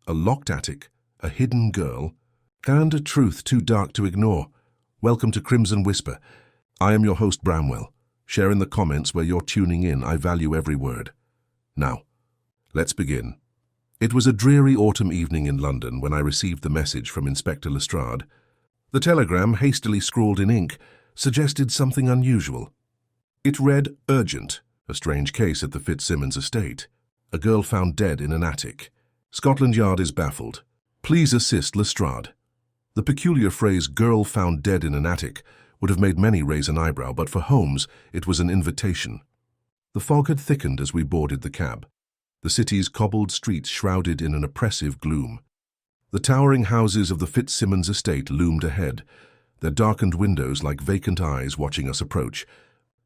a locked attic, a hidden girl, and a truth too dark to ignore. Welcome to Crimson Whisper. I am your host, Bramwell. Share in the comments where you're tuning in. I value every word. Now, let's begin. It was a dreary autumn evening in London when I received the message from Inspector Lestrade. The telegram, hastily scrawled in ink, suggested something unusual. It read, "Urgent. A strange case at the Fitzsimmons estate. A girl found dead in an attic. Scotland Yard is baffled. Please assist Lestrade." The peculiar phrase, "girl found dead in an attic," would have made many raise an eyebrow, but for Holmes it was an invitation. The fog had thickened as we boarded the cab. The city's cobbled streets shrouded in an oppressive gloom. The towering houses of the Fitzsimmons estate loomed ahead, their darkened windows like vacant eyes watching us approach.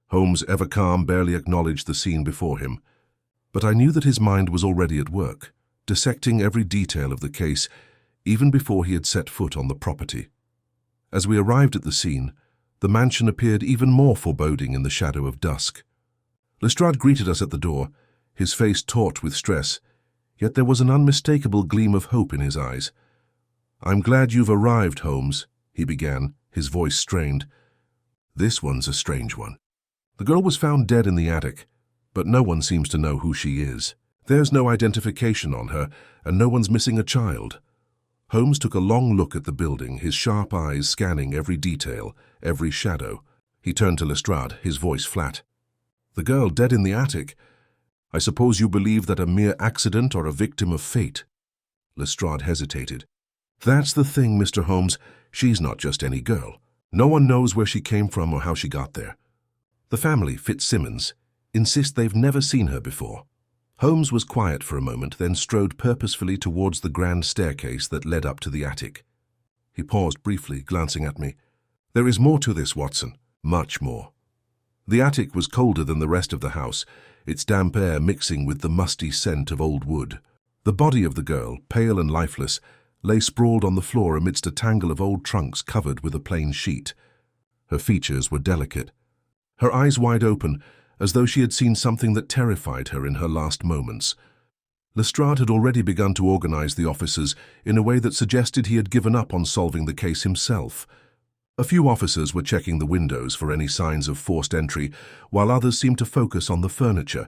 Holmes, ever calm, barely acknowledged the scene before him. But I knew that his mind was already at work, dissecting every detail of the case, even before he had set foot on the property. As we arrived at the scene, the mansion appeared even more foreboding in the shadow of dusk. Lestrade greeted us at the door, his face taut with stress, yet there was an unmistakable gleam of hope in his eyes. "I'm glad you've arrived, Holmes," he began, his voice strained. "This one's a strange one. The girl was found dead in the attic, but no one seems to know who she is. There's no identification on her, and no one's missing a child." Holmes took a long look at the building, his sharp eyes scanning every detail, every shadow. He turned to Lestrade, his voice flat. "The girl dead in the attic? I suppose you believe that a mere accident or a victim of fate?" Lestrade hesitated. "That's the thing, Mr. Holmes. She's not just any girl. No one knows where she came from or how she got there. The family, Fitzsimmons, insist they've never seen her before." Holmes was quiet for a moment, then strode purposefully towards the grand staircase that led up to the attic. He paused briefly, glancing at me. "There is more to this, Watson, much more." The attic was colder than the rest of the house, its damp air mixing with the musty scent of old wood. The body of the girl, pale and lifeless, lay sprawled on the floor amidst a tangle of old trunks covered with a plain sheet. Her features were delicate, her eyes wide open, as though she had seen something that terrified her in her last moments. Lestrade had already begun to organize the officers in a way that suggested he had given up on solving the case himself. A few officers were checking the windows for any signs of forced entry, while others seemed to focus on the furniture,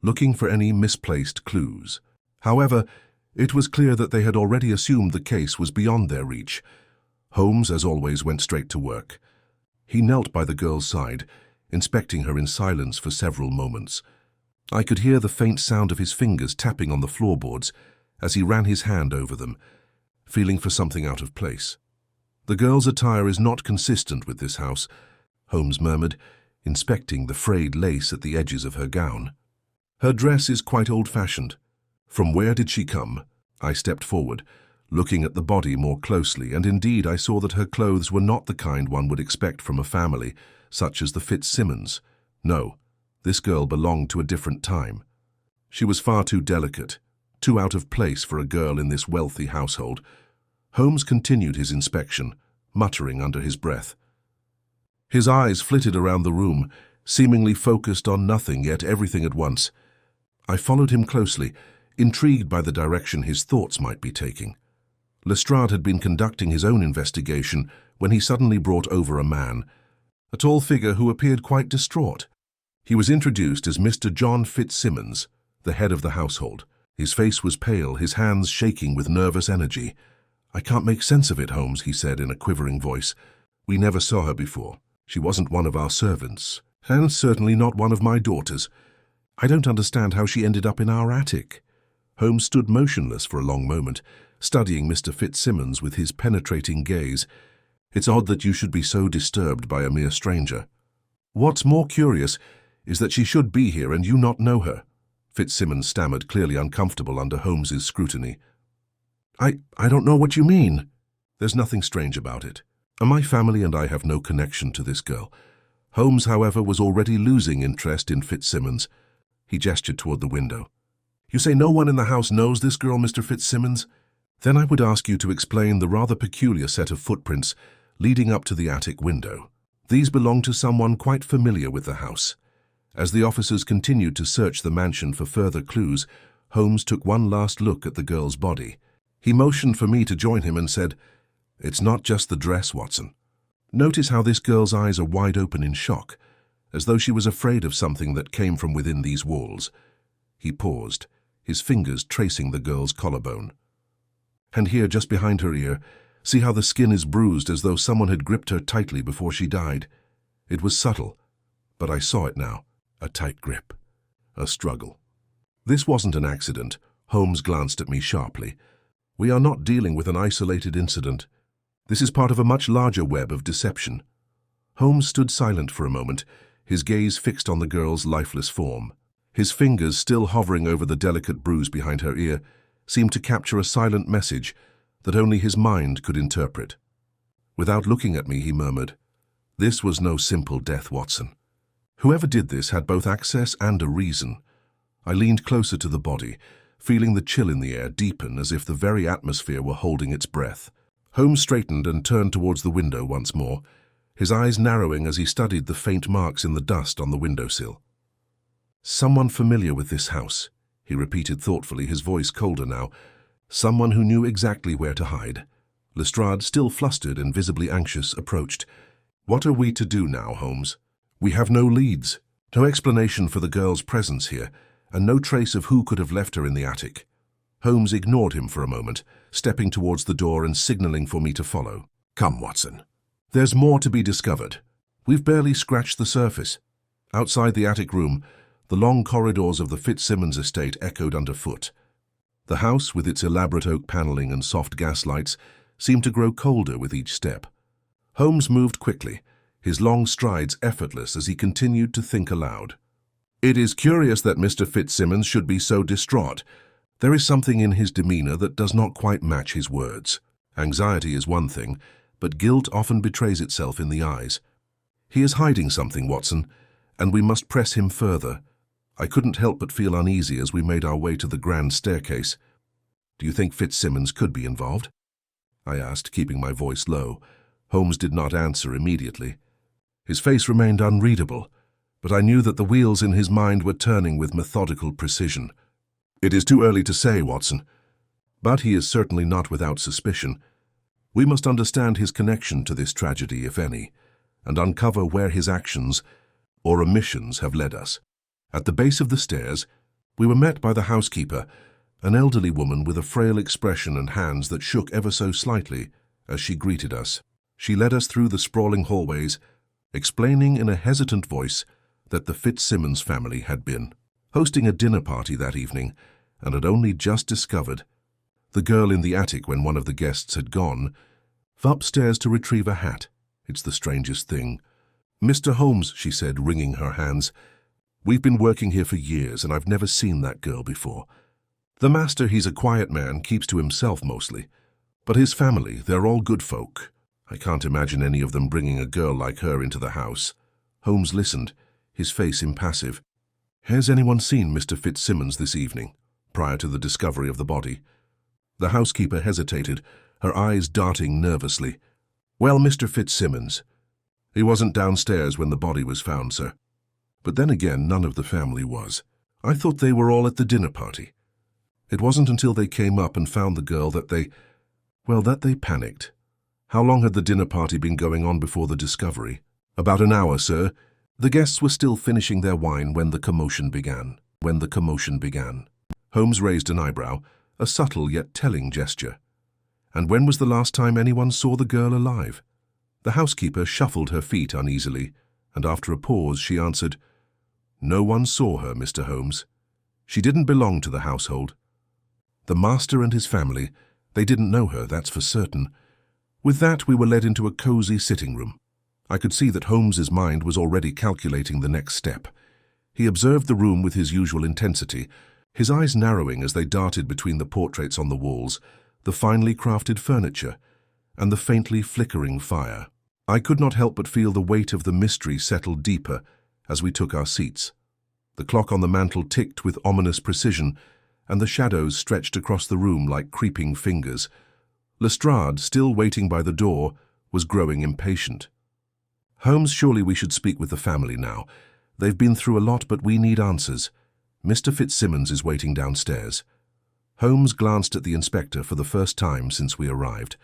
looking for any misplaced clues. However, it was clear that they had already assumed the case was beyond their reach. Holmes, as always, went straight to work. He knelt by the girl's side, inspecting her in silence for several moments. I could hear the faint sound of his fingers tapping on the floorboards as he ran his hand over them, feeling for something out of place. "The girl's attire is not consistent with this house," Holmes murmured, inspecting the frayed lace at the edges of her gown. "Her dress is quite old-fashioned. From where did she come?" I stepped forward, looking at the body more closely, and indeed I saw that her clothes were not the kind one would expect from a family such as the Fitzsimmons. No, this girl belonged to a different time. She was far too delicate, too out of place for a girl in this wealthy household. Holmes continued his inspection, muttering under his breath. His eyes flitted around the room, seemingly focused on nothing yet everything at once. I followed him closely, intrigued by the direction his thoughts might be taking. Lestrade had been conducting his own investigation when he suddenly brought over a man, a tall figure who appeared quite distraught. He was introduced as Mr. John Fitzsimmons, the head of the household. His face was pale, his hands shaking with nervous energy. "I can't make sense of it, Holmes," he said in a quivering voice. "We never saw her before. She wasn't one of our servants, and certainly not one of my daughters. I don't understand how she ended up in our attic." Holmes stood motionless for a long moment, studying Mr. Fitzsimmons with his penetrating gaze. "It's odd that you should be so disturbed by a mere stranger. What's more curious is that she should be here and you not know her." Fitzsimmons stammered, clearly uncomfortable under Holmes's scrutiny. I don't know what you mean." "There's nothing strange about it. My family and I have no connection to this girl." Holmes, however, was already losing interest in Fitzsimmons. He gestured toward the window. "You say no one in the house knows this girl, Mr. Fitzsimmons? Then I would ask you to explain the rather peculiar set of footprints leading up to the attic window. These belong to someone quite familiar with the house." As the officers continued to search the mansion for further clues, Holmes took one last look at the girl's body. He motioned for me to join him and said, "It's not just the dress, Watson. Notice how this girl's eyes are wide open in shock, as though she was afraid of something that came from within these walls." He paused, his fingers tracing the girl's collarbone. "And here, just behind her ear, see how the skin is bruised as though someone had gripped her tightly before she died. It was subtle, but I saw it now. A tight grip. A struggle." This wasn't an accident. Holmes glanced at me sharply. "We are not dealing with an isolated incident. This is part of a much larger web of deception." Holmes stood silent for a moment, his gaze fixed on the girl's lifeless form. His fingers, still hovering over the delicate bruise behind her ear, seemed to capture a silent message that only his mind could interpret. Without looking at me, he murmured, "This was no simple death, Watson. Whoever did this had both access and a reason." I leaned closer to the body, feeling the chill in the air deepen as if the very atmosphere were holding its breath. Holmes straightened and turned towards the window once more, his eyes narrowing as he studied the faint marks in the dust on the windowsill. "Someone familiar with this house," he repeated thoughtfully, his voice colder now. "Someone who knew exactly where to hide." Lestrade, still flustered and visibly anxious, approached. "What are we to do now, Holmes? We have no leads, no explanation for the girl's presence here, and no trace of who could have left her in the attic." Holmes ignored him for a moment, stepping towards the door and signaling for me to follow. "Come, Watson. There's more to be discovered. We've barely scratched the surface." Outside the attic room, the long corridors of the Fitzsimmons estate echoed underfoot. The house, with its elaborate oak paneling and soft gas lights, seemed to grow colder with each step. Holmes moved quickly, his long strides effortless as he continued to think aloud. "It is curious that Mr. Fitzsimmons should be so distraught. There is something in his demeanor that does not quite match his words. Anxiety is one thing, but guilt often betrays itself in the eyes. He is hiding something, Watson, and we must press him further." I couldn't help but feel uneasy as we made our way to the grand staircase. "Do you think Fitzsimmons could be involved?" I asked, keeping my voice low. Holmes did not answer immediately. His face remained unreadable, but I knew that the wheels in his mind were turning with methodical precision. "It is too early to say, Watson. But he is certainly not without suspicion. We must understand his connection to this tragedy, if any, and uncover where his actions or omissions have led us." At the base of the stairs, we were met by the housekeeper, an elderly woman with a frail expression and hands that shook ever so slightly as she greeted us. She led us through the sprawling hallways, explaining in a hesitant voice that the Fitzsimmons family had been hosting a dinner party that evening and had only just discovered the girl in the attic when one of the guests had gone, upstairs to retrieve a hat. "It's the strangest thing. Mr. Holmes," she said, wringing her hands, "we've been working here for years and I've never seen that girl before. The master, he's a quiet man, keeps to himself mostly. But his family, they're all good folk. I can't imagine any of them bringing a girl like her into the house." Holmes listened, his face impassive. "Has anyone seen Mr. Fitzsimmons this evening, prior to the discovery of the body?" The housekeeper hesitated, her eyes darting nervously. "Well, Mr. Fitzsimmons, he wasn't downstairs when the body was found, sir. But then again, none of the family was. I thought they were all at the dinner party. It wasn't until they came up and found the girl that they panicked." "How long had the dinner party been going on before the discovery?" "About an hour, sir. The guests were still finishing their wine when the commotion began. Holmes raised an eyebrow, a subtle yet telling gesture. "And when was the last time anyone saw the girl alive?" The housekeeper shuffled her feet uneasily, and after a pause she answered, "No one saw her, Mr. Holmes. She didn't belong to the household. The master and his family, they didn't know her, that's for certain." With that, we were led into a cozy sitting room. I could see that Holmes's mind was already calculating the next step. He observed the room with his usual intensity, his eyes narrowing as they darted between the portraits on the walls, the finely crafted furniture, and the faintly flickering fire. I could not help but feel the weight of the mystery settle deeper as we took our seats. The clock on the mantel ticked with ominous precision, and the shadows stretched across the room like creeping fingers. Lestrade, still waiting by the door, was growing impatient. "Holmes, surely we should speak with the family now. They've been through a lot, but we need answers. Mr. Fitzsimmons is waiting downstairs." Holmes glanced at the inspector for the first time since we arrived.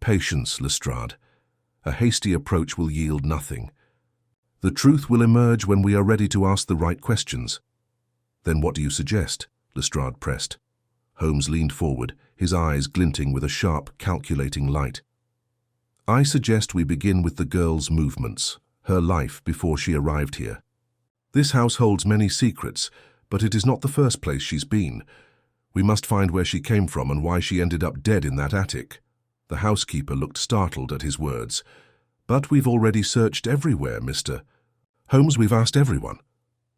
Patience, Lestrade. A hasty approach will yield nothing. The truth will emerge when we are ready to ask the right questions. Then what do you suggest? Lestrade pressed. Holmes leaned forward, his eyes glinting with a sharp, calculating light. I suggest we begin with the girl's movements, her life before she arrived here. This house holds many secrets, but it is not the first place she's been. We must find where she came from and why she ended up dead in that attic. The housekeeper looked startled at his words. But we've already searched everywhere, Mr. Holmes, we've asked everyone.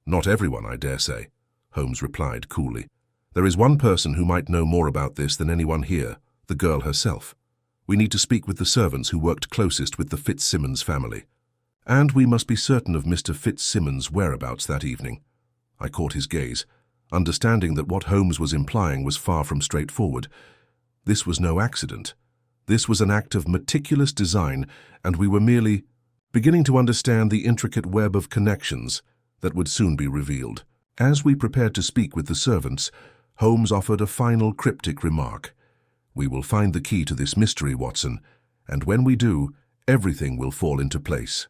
Not everyone, I dare say, Holmes replied coolly. There is one person who might know more about this than anyone here, the girl herself. We need to speak with the servants who worked closest with the Fitzsimmons family. And we must be certain of Mr. Fitzsimmons' whereabouts that evening. I caught his gaze, understanding that what Holmes was implying was far from straightforward. This was no accident. This was an act of meticulous design, and we were merely beginning to understand the intricate web of connections that would soon be revealed. As we prepared to speak with the servants, Holmes offered a final cryptic remark. We will find the key to this mystery, Watson, and when we do, everything will fall into place.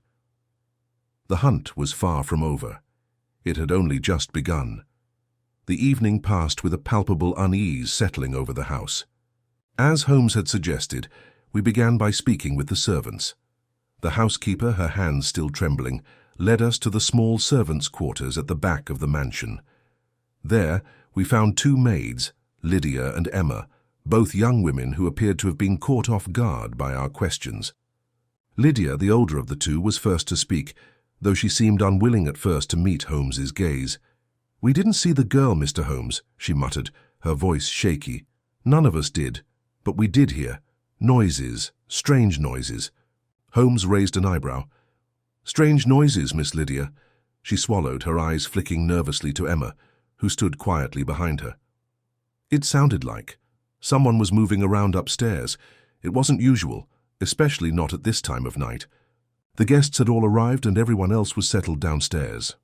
The hunt was far from over. It had only just begun. The evening passed with a palpable unease settling over the house. As Holmes had suggested, we began by speaking with the servants. The housekeeper, her hands still trembling, led us to the small servants' quarters at the back of the mansion. There, we found two maids, Lydia and Emma, both young women who appeared to have been caught off guard by our questions. Lydia, the older of the two, was first to speak, though she seemed unwilling at first to meet Holmes's gaze. "We didn't see the girl, Mr. Holmes," she muttered, her voice shaky. "None of us did, but we did hear noises, strange noises." Holmes raised an eyebrow. "Strange noises, Miss Lydia." She swallowed, her eyes flicking nervously to Emma, who stood quietly behind her. "It sounded like someone was moving around upstairs. It wasn't usual, especially not at this time of night. The guests had all arrived and everyone else was settled downstairs."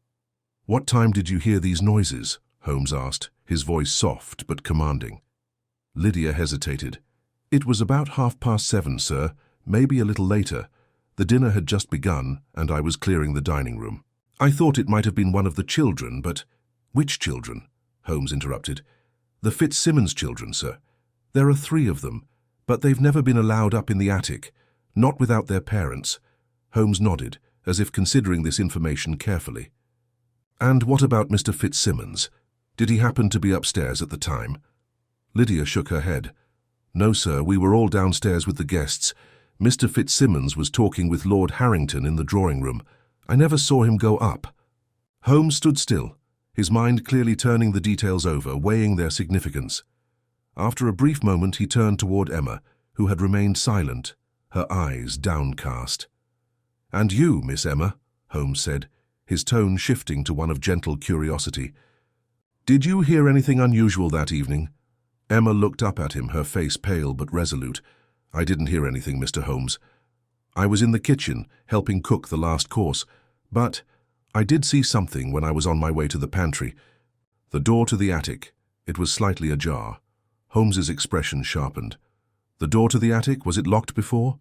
"What time did you hear these noises?" Holmes asked, his voice soft but commanding. Lydia hesitated. "It was about 7:30, sir, maybe a little later. The dinner had just begun, and I was clearing the dining room. I thought it might have been one of the children, but—" "Which children?" Holmes interrupted. "The Fitzsimmons children, sir. There are 3 of them, but they've never been allowed up in the attic, not without their parents." Holmes nodded, as if considering this information carefully. "And what about Mr. Fitzsimmons? Did he happen to be upstairs at the time?" Lydia shook her head. "No, sir, we were all downstairs with the guests. Mr. Fitzsimmons was talking with Lord Harrington in the drawing room. I never saw him go up." Holmes stood still, his mind clearly turning the details over, weighing their significance. After a brief moment, he turned toward Emma, who had remained silent, her eyes downcast. "And you, Miss Emma," Holmes said, his tone shifting to one of gentle curiosity. "Did you hear anything unusual that evening?" Emma looked up at him, her face pale but resolute. "I didn't hear anything, Mr. Holmes. I was in the kitchen, helping cook the last course, but I did see something when I was on my way to the pantry. The door to the attic. It was slightly ajar." Holmes's expression sharpened. "The door to the attic, was it locked before?"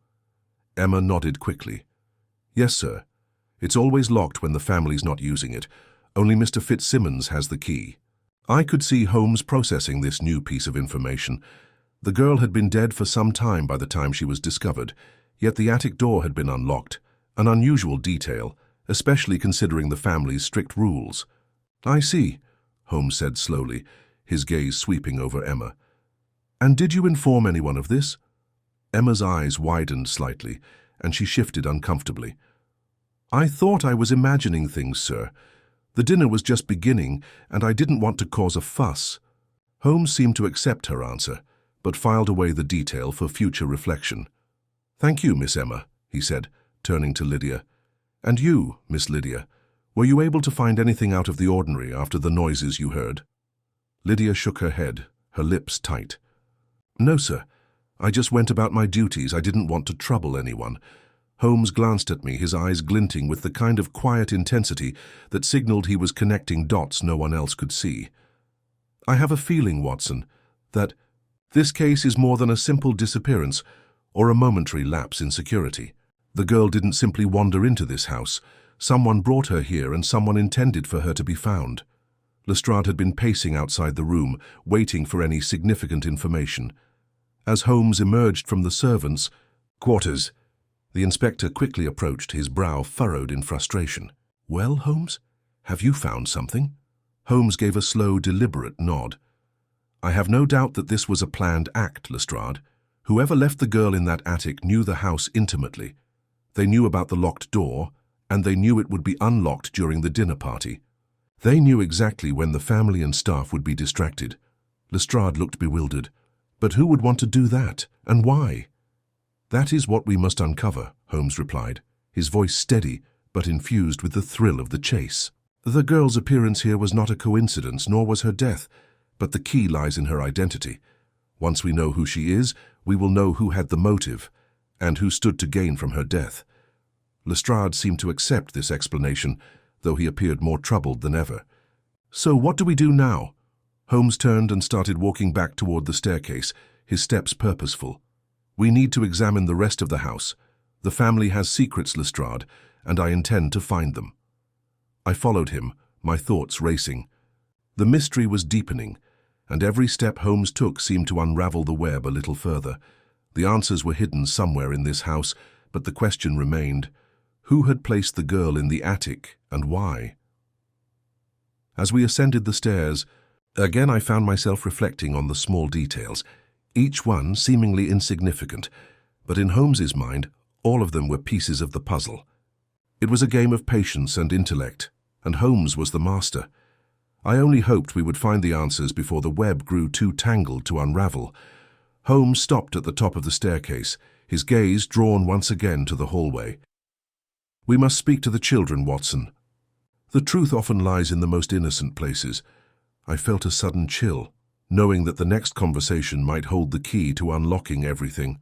Emma nodded quickly. "Yes, sir. It's always locked when the family's not using it. Only Mr. Fitzsimmons has the key." I could see Holmes processing this new piece of information. The girl had been dead for some time by the time she was discovered, yet the attic door had been unlocked, an unusual detail, especially considering the family's strict rules. "I see," Holmes said slowly, his gaze sweeping over Emma. "And did you inform anyone of this?" Emma's eyes widened slightly, and she shifted uncomfortably. "I thought I was imagining things, sir. The dinner was just beginning, and I didn't want to cause a fuss." Holmes seemed to accept her answer, but filed away the detail for future reflection. "Thank you, Miss Emma," he said, turning to Lydia. "And you, Miss Lydia, were you able to find anything out of the ordinary after the noises you heard?" Lydia shook her head, her lips tight. "No, sir. I just went about my duties. I didn't want to trouble anyone." Holmes glanced at me, his eyes glinting with the kind of quiet intensity that signaled he was connecting dots no one else could see. "I have a feeling, Watson, that this case is more than a simple disappearance or a momentary lapse in security. The girl didn't simply wander into this house. Someone brought her here and someone intended for her to be found. Lestrade had been pacing outside the room, waiting for any significant information. As Holmes emerged from the servants' quarters, the inspector quickly approached, his brow furrowed in frustration. "Well, Holmes, have you found something?" Holmes gave a slow, deliberate nod. "I have no doubt that this was a planned act, Lestrade. Whoever left the girl in that attic knew the house intimately. They knew about the locked door, and they knew it would be unlocked during the dinner party. They knew exactly when the family and staff would be distracted." Lestrade looked bewildered. "But who would want to do that, and why?" "That is what we must uncover," Holmes replied, his voice steady but infused with the thrill of the chase. "The girl's appearance here was not a coincidence, nor was her death, but the key lies in her identity. Once we know who she is, we will know who had the motive, and who stood to gain from her death." Lestrade seemed to accept this explanation, though he appeared more troubled than ever. "So what do we do now?" Holmes turned and started walking back toward the staircase, his steps purposeful. "We need to examine the rest of the house. The family has secrets, Lestrade, and I intend to find them." I followed him, my thoughts racing. The mystery was deepening, and every step Holmes took seemed to unravel the web a little further. The answers were hidden somewhere in this house, but the question remained: who had placed the girl in the attic, and why? As we ascended the stairs, again I found myself reflecting on the small details, each one seemingly insignificant, but in Holmes's mind, all of them were pieces of the puzzle. It was a game of patience and intellect, and Holmes was the master. I only hoped we would find the answers before the web grew too tangled to unravel. Holmes stopped at the top of the staircase, his gaze drawn once again to the hallway. "We must speak to the children, Watson. The truth often lies in the most innocent places." I felt a sudden chill, knowing that the next conversation might hold the key to unlocking everything.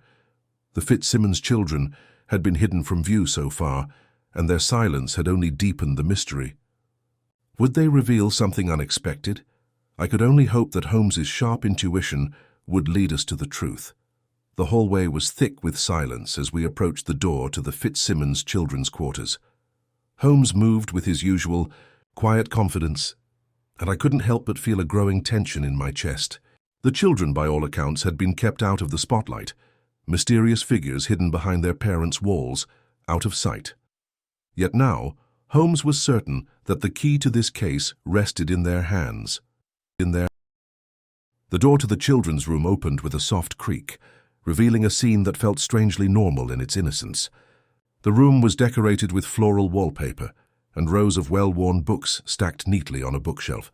The Fitzsimmons children had been hidden from view so far, and their silence had only deepened the mystery. Would they reveal something unexpected? I could only hope that Holmes's sharp intuition would lead us to the truth. The hallway was thick with silence as we approached the door to the Fitzsimmons children's quarters. Holmes moved with his usual quiet confidence, and I couldn't help but feel a growing tension in my chest. The children, by all accounts, had been kept out of the spotlight, mysterious figures hidden behind their parents' walls, out of sight. Yet now, Holmes was certain that the key to this case rested in their hands. The door to the children's room opened with a soft creak, revealing a scene that felt strangely normal in its innocence. The room was decorated with floral wallpaper, and rows of well-worn books stacked neatly on a bookshelf.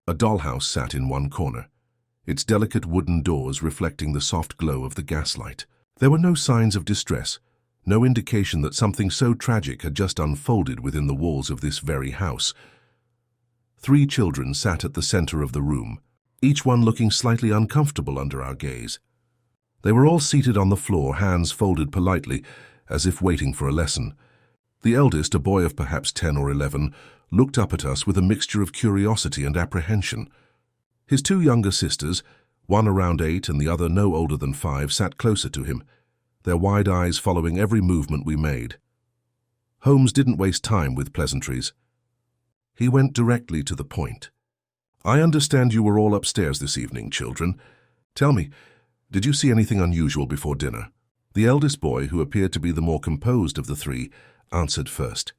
A dollhouse sat in one corner, its delicate wooden doors reflecting the soft glow of the gaslight. There were no signs of distress, no indication that something so tragic had just unfolded within the walls of this very house. 3 children sat at the center of the room, each one looking slightly uncomfortable under our gaze. They were all seated on the floor, hands folded politely, as if waiting for a lesson. The eldest, a boy of perhaps 10 or 11, looked up at us with a mixture of curiosity and apprehension. His 2 younger sisters, one around 8 and the other no older than 5, sat closer to him, their wide eyes following every movement we made. Holmes didn't waste time with pleasantries. He went directly to the point. "I understand you were all upstairs this evening, children. Tell me, did you see anything unusual before dinner?" The eldest boy, who appeared to be the more composed of the 3, answered first.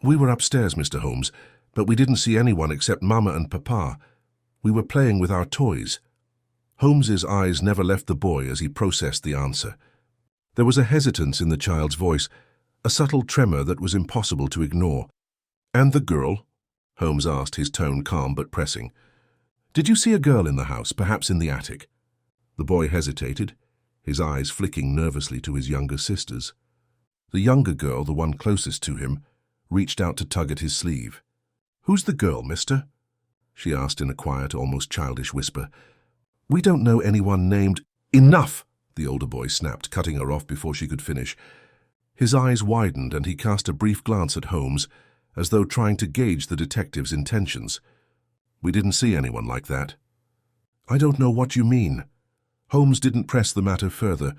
"We were upstairs, Mr. Holmes, but we didn't see anyone except Mama and Papa. We were playing with our toys." Holmes's eyes never left the boy as he processed the answer. There was a hesitance in the child's voice, a subtle tremor that was impossible to ignore. "And the girl?" Holmes asked, his tone calm but pressing. "Did you see a girl in the house, perhaps in the attic?" The boy hesitated, his eyes flicking nervously to his younger sisters. The younger girl, the one closest to him, reached out to tug at his sleeve. "Who's the girl, mister?" she asked in a quiet, almost childish whisper. "We don't know anyone named—" "Enough!" the older boy snapped, cutting her off before she could finish. His eyes widened and he cast a brief glance at Holmes, as though trying to gauge the detective's intentions. "We didn't see anyone like that." I don't know what you mean. Holmes didn't press the matter further.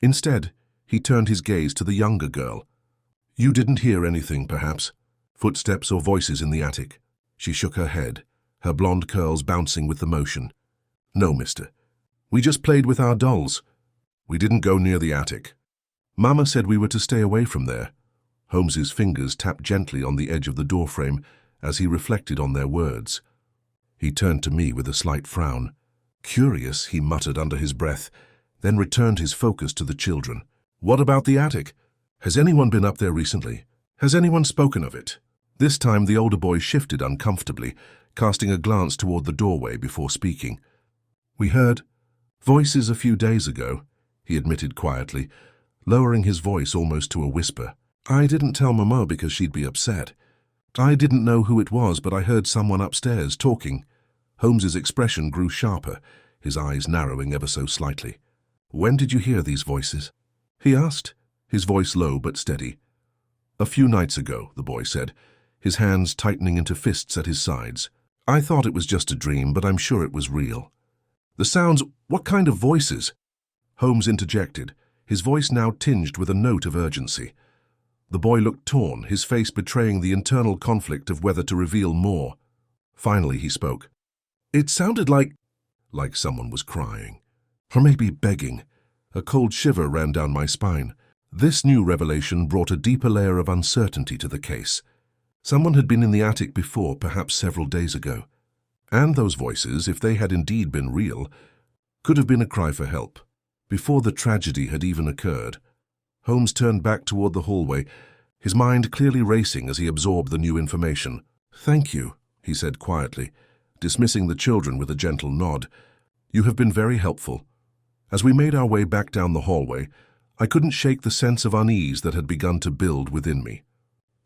Instead, he turned his gaze to the younger girl. You didn't hear anything, perhaps? Footsteps or voices in the attic? She shook her head, her blonde curls bouncing with the motion. No, mister. We just played with our dolls. We didn't go near the attic. Mama said we were to stay away from there. Holmes's fingers tapped gently on the edge of the doorframe as he reflected on their words. He turned to me with a slight frown. Curious, he muttered under his breath, then returned his focus to the children. What about the attic? Has anyone been up there recently? Has anyone spoken of it? This time the older boy shifted uncomfortably, casting a glance toward the doorway before speaking. We heard voices a few days ago, he admitted quietly, lowering his voice almost to a whisper. I didn't tell Mama because she'd be upset. I didn't know who it was, but I heard someone upstairs talking. Holmes's expression grew sharper, his eyes narrowing ever so slightly. When did you hear these voices? He asked, his voice low but steady. A few nights ago, the boy said, his hands tightening into fists at his sides. I thought it was just a dream, but I'm sure it was real. The sounds, what kind of voices? Holmes interjected, his voice now tinged with a note of urgency. The boy looked torn, his face betraying the internal conflict of whether to reveal more. Finally he spoke. It sounded like someone was crying. Or maybe begging. A cold shiver ran down my spine. This new revelation brought a deeper layer of uncertainty to the case. Someone had been in the attic before, perhaps several days ago. And those voices, if they had indeed been real, could have been a cry for help. Before the tragedy had even occurred, Holmes turned back toward the hallway, his mind clearly racing as he absorbed the new information. Thank you, he said quietly, dismissing the children with a gentle nod. You have been very helpful. As we made our way back down the hallway, I couldn't shake the sense of unease that had begun to build within me.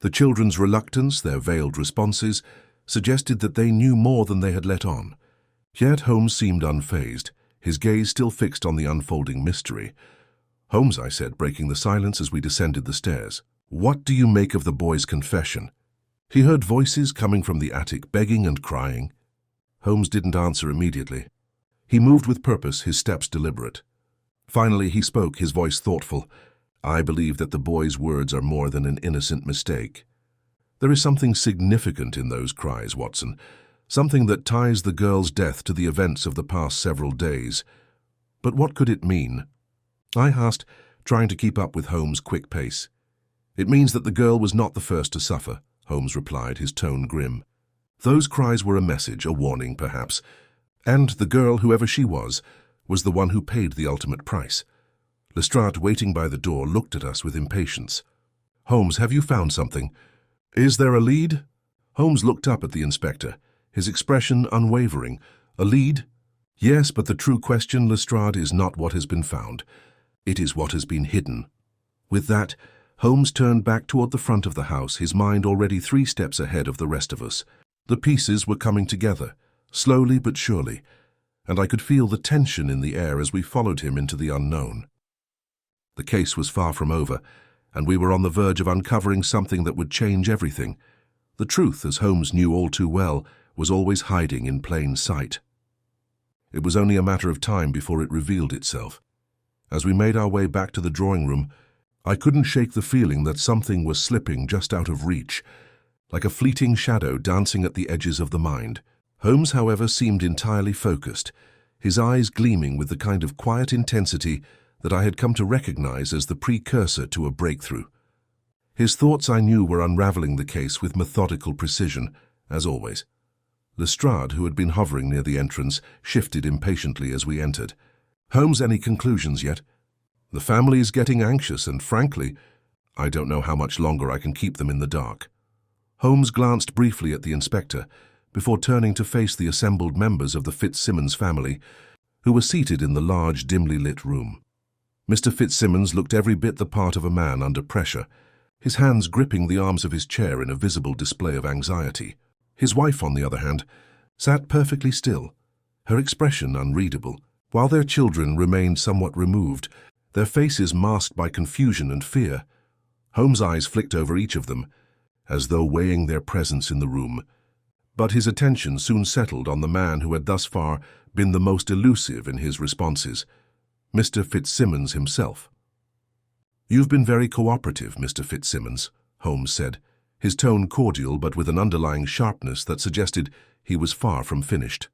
The children's reluctance, their veiled responses, suggested that they knew more than they had let on. Yet Holmes seemed unfazed, his gaze still fixed on the unfolding mystery. Holmes, I said, breaking the silence as we descended the stairs. What do you make of the boy's confession? He heard voices coming from the attic, begging and crying. Holmes didn't answer immediately. He moved with purpose, his steps deliberate. Finally he spoke, his voice thoughtful. I believe that the boy's words are more than an innocent mistake. There is something significant in those cries, Watson, something that ties the girl's death to the events of the past several days. But what could it mean? I asked, trying to keep up with Holmes' quick pace. It means that the girl was not the first to suffer, Holmes replied, his tone grim. Those cries were a message, a warning perhaps, and the girl, whoever she was the one who paid the ultimate price. Lestrade, waiting by the door, looked at us with impatience. Holmes, have you found something? Is there a lead? Holmes looked up at the inspector, his expression unwavering. A lead? Yes, but the true question, Lestrade, is not what has been found. It is what has been hidden. With that, Holmes turned back toward the front of the house, his mind already 3 steps ahead of the rest of us. The pieces were coming together, slowly but surely, and I could feel the tension in the air as we followed him into the unknown. The case was far from over, and we were on the verge of uncovering something that would change everything. The truth, as Holmes knew all too well, was always hiding in plain sight. It was only a matter of time before it revealed itself. As we made our way back to the drawing room, I couldn't shake the feeling that something was slipping just out of reach, like a fleeting shadow dancing at the edges of the mind. Holmes, however, seemed entirely focused, his eyes gleaming with the kind of quiet intensity that I had come to recognize as the precursor to a breakthrough. His thoughts, I knew, were unraveling the case with methodical precision, as always. Lestrade, who had been hovering near the entrance, shifted impatiently as we entered. Holmes, any conclusions yet? The family is getting anxious, and frankly, I don't know how much longer I can keep them in the dark. Holmes glanced briefly at the inspector, before turning to face the assembled members of the Fitzsimmons family, who were seated in the large, dimly lit room. Mr. Fitzsimmons looked every bit the part of a man under pressure, his hands gripping the arms of his chair in a visible display of anxiety. His wife, on the other hand, sat perfectly still, her expression unreadable, while their children remained somewhat removed, their faces masked by confusion and fear. Holmes' eyes flicked over each of them, as though weighing their presence in the room, but his attention soon settled on the man who had thus far been the most elusive in his responses, Mr. Fitzsimmons himself. "You've been very cooperative, Mr. Fitzsimmons," Holmes said, his tone cordial but with an underlying sharpness that suggested he was far from finished.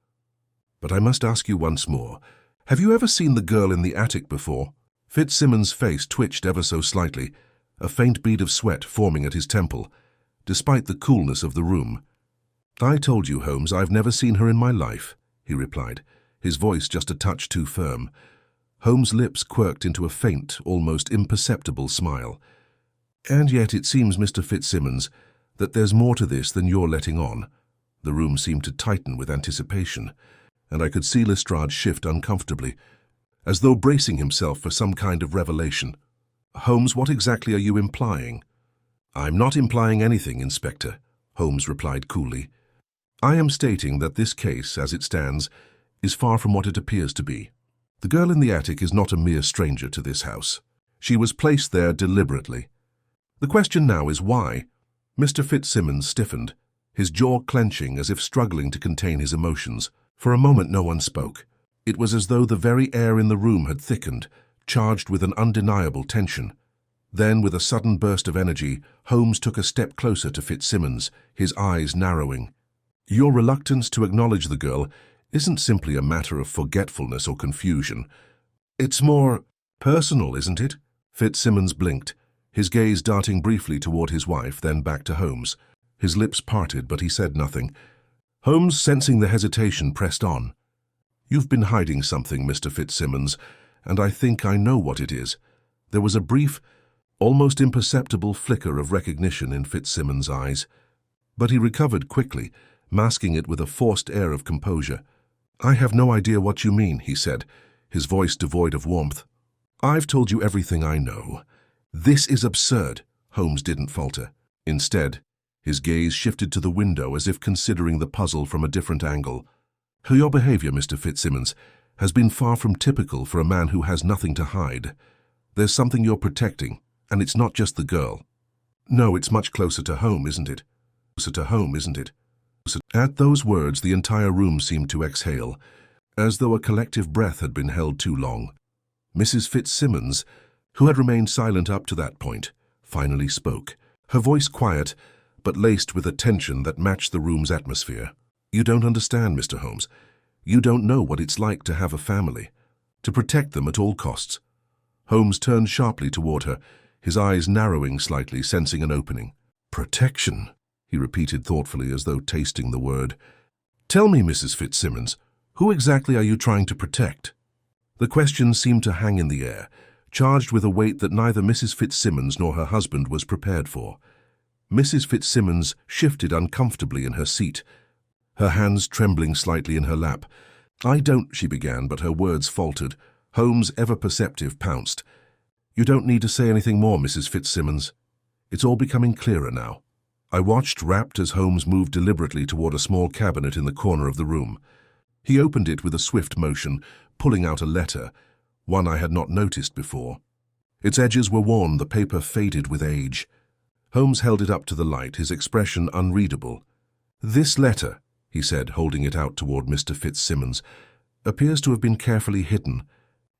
"But I must ask you once more, have you ever seen the girl in the attic before?" Fitzsimmons' face twitched ever so slightly, a faint bead of sweat forming at his temple, despite the coolness of the room. "I told you, Holmes, I've never seen her in my life," he replied, his voice just a touch too firm. Holmes' lips quirked into a faint, almost imperceptible smile. "And yet it seems, Mr. Fitzsimmons, that there's more to this than you're letting on." The room seemed to tighten with anticipation, and I could see Lestrade shift uncomfortably, as though bracing himself for some kind of revelation. "Holmes, what exactly are you implying?" "I'm not implying anything, Inspector," Holmes replied coolly. "I am stating that this case, as it stands, is far from what it appears to be. The girl in the attic is not a mere stranger to this house. She was placed there deliberately. The question now is why?" Mr. Fitzsimmons stiffened, his jaw clenching as if struggling to contain his emotions. For a moment no one spoke. It was as though the very air in the room had thickened, charged with an undeniable tension. Then, with a sudden burst of energy, Holmes took a step closer to Fitzsimmons, his eyes narrowing. "Your reluctance to acknowledge the girl isn't simply a matter of forgetfulness or confusion. It's more personal, isn't it?" Fitzsimmons blinked, his gaze darting briefly toward his wife, then back to Holmes. His lips parted, but he said nothing. Holmes, sensing the hesitation, pressed on. "You've been hiding something, Mr. Fitzsimmons, and I think I know what it is." There was a brief, almost imperceptible flicker of recognition in Fitzsimmons' eyes, but he recovered quickly, masking it with a forced air of composure. "I have no idea what you mean," he said, his voice devoid of warmth. "I've told you everything I know." "This is absurd," Holmes didn't falter. Instead, his gaze shifted to the window as if considering the puzzle from a different angle. "Your behavior, Mr. Fitzsimmons, has been far from typical for a man who has nothing to hide. There's something you're protecting, and it's not just the girl." "No, it's much closer to home, isn't it?" "Closer to home, isn't it?" At those words, the entire room seemed to exhale, as though a collective breath had been held too long. Mrs. Fitzsimmons, who had remained silent up to that point, finally spoke, her voice quiet, but laced with a tension that matched the room's atmosphere. "You don't understand, Mr. Holmes. You don't know what it's like to have a family, to protect them at all costs." Holmes turned sharply toward her, his eyes narrowing slightly, sensing an opening. "Protection," he repeated thoughtfully as though tasting the word. "Tell me, Mrs. Fitzsimmons, who exactly are you trying to protect?" The question seemed to hang in the air, charged with a weight that neither Mrs. Fitzsimmons nor her husband was prepared for. Mrs. Fitzsimmons shifted uncomfortably in her seat, her hands trembling slightly in her lap. "I don't," she began, but her words faltered. Holmes, ever perceptive, pounced. "You don't need to say anything more, Mrs. Fitzsimmons. It's all becoming clearer now." I watched, rapt, as Holmes moved deliberately toward a small cabinet in the corner of the room. He opened it with a swift motion, pulling out a letter, one I had not noticed before. Its edges were worn, the paper faded with age. Holmes held it up to the light, his expression unreadable. "This letter," he said, holding it out toward Mr. Fitzsimmons, "appears to have been carefully hidden,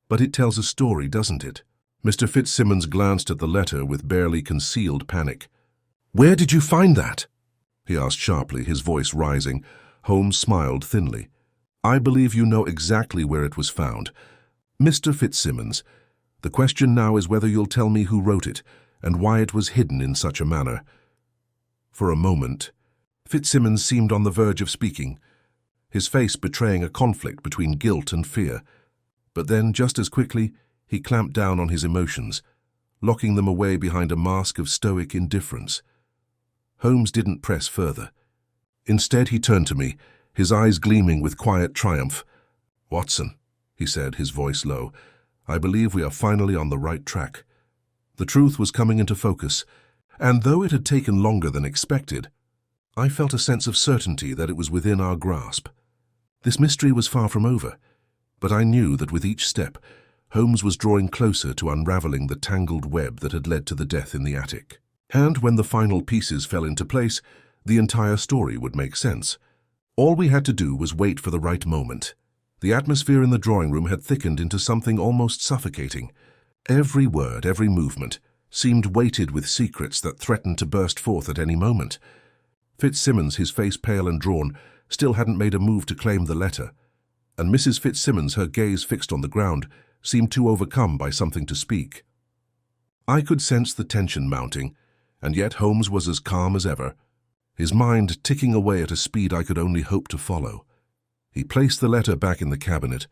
but it tells a story, doesn't it?" Mr. Fitzsimmons glanced at the letter with barely concealed panic. "Where did you find that?" he asked sharply, his voice rising. Holmes smiled thinly. "I believe you know exactly where it was found. Mr. Fitzsimmons, the question now is whether you'll tell me who wrote it and why it was hidden in such a manner." For a moment, Fitzsimmons seemed on the verge of speaking, his face betraying a conflict between guilt and fear. But then, just as quickly, he clamped down on his emotions, locking them away behind a mask of stoic indifference. Holmes didn't press further. Instead, he turned to me, his eyes gleaming with quiet triumph. "Watson," he said, his voice low, "I believe we are finally on the right track." The truth was coming into focus, and though it had taken longer than expected, I felt a sense of certainty that it was within our grasp. This mystery was far from over, but I knew that with each step, Holmes was drawing closer to unraveling the tangled web that had led to the death in the attic. And when the final pieces fell into place, the entire story would make sense. All we had to do was wait for the right moment. The atmosphere in the drawing room had thickened into something almost suffocating. Every word, every movement, seemed weighted with secrets that threatened to burst forth at any moment. Fitzsimmons, his face pale and drawn, still hadn't made a move to claim the letter, and Mrs. Fitzsimmons, her gaze fixed on the ground, seemed too overcome by something to speak. I could sense the tension mounting, and yet Holmes was as calm as ever, his mind ticking away at a speed I could only hope to follow. He placed the letter back in the cabinet,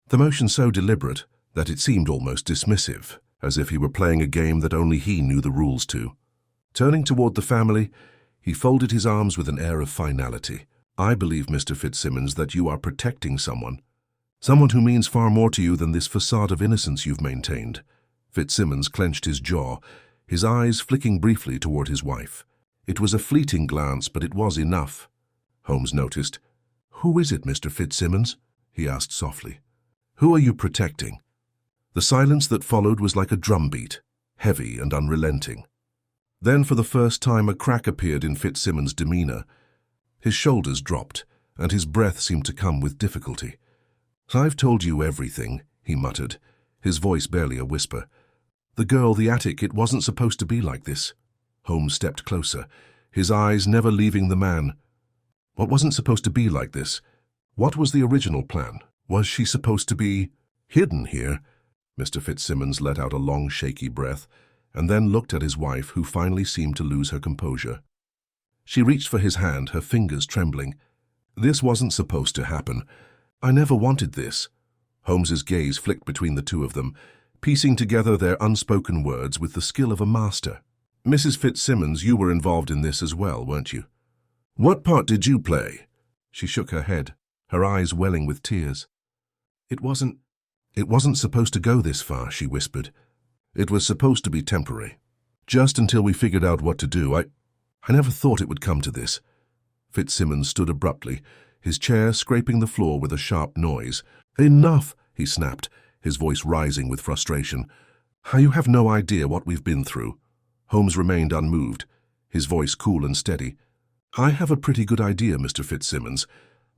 the motion so deliberate that it seemed almost dismissive, as if he were playing a game that only he knew the rules to. Turning toward the family, he folded his arms with an air of finality. I believe, Mr. Fitzsimmons, that you are protecting someone who means far more to you than this facade of innocence you've maintained. Fitzsimmons clenched his jaw, his eyes flicking briefly toward his wife. It was a fleeting glance, but it was enough. Holmes noticed. "Who is it, Mr. Fitzsimmons?" he asked softly. "Who are you protecting?" The silence that followed was like a drumbeat, heavy and unrelenting. Then, for the first time, a crack appeared in Fitzsimmons' demeanor. His shoulders dropped, and his breath seemed to come with difficulty. "I've told you everything," he muttered, his voice barely a whisper. "The girl, the attic, it wasn't supposed to be like this." Holmes stepped closer, his eyes never leaving the man. What wasn't supposed to be like this? What was the original plan? Was she supposed to be hidden here? Mr. Fitzsimmons let out a long, shaky breath, and then looked at his wife, who finally seemed to lose her composure. She reached for his hand, her fingers trembling. "This wasn't supposed to happen. I never wanted this." Holmes's gaze flicked between the two of them, piecing together their unspoken words with the skill of a master. "Mrs. Fitzsimmons, you were involved in this as well, weren't you? What part did you play?" She shook her head, her eyes welling with tears. It wasn't supposed to go this far," she whispered. "It was supposed to be temporary. Just until we figured out what to do. I never thought it would come to this." Fitzsimmons stood abruptly, his chair scraping the floor with a sharp noise. "Enough," he snapped, his voice rising with frustration. "You have no idea what we've been through." Holmes remained unmoved, his voice cool and steady. "I have a pretty good idea, Mr. Fitzsimmons,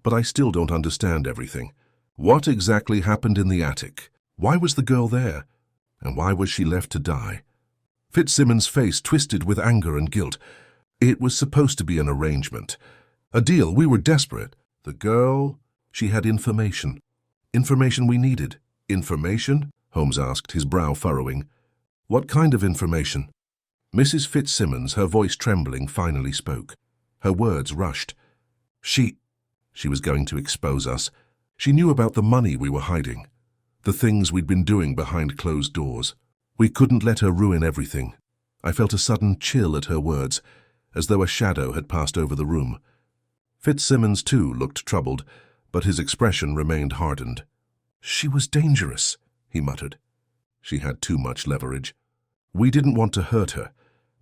but I still don't understand everything. What exactly happened in the attic? Why was the girl there? And why was she left to die?" Fitzsimmons' face twisted with anger and guilt. "It was supposed to be an arrangement. A deal. We were desperate. The girl, she had information. Information we needed." "Information?" Holmes asked, his brow furrowing. "What kind of information?" Mrs. Fitzsimmons, her voice trembling, finally spoke. Her words rushed. She was going to expose us. She knew about the money we were hiding, the things we'd been doing behind closed doors. We couldn't let her ruin everything. I felt a sudden chill at her words, as though a shadow had passed over the room. Fitzsimmons, too, looked troubled, but his expression remained hardened. "She was dangerous," he muttered. "She had too much leverage. We didn't want to hurt her,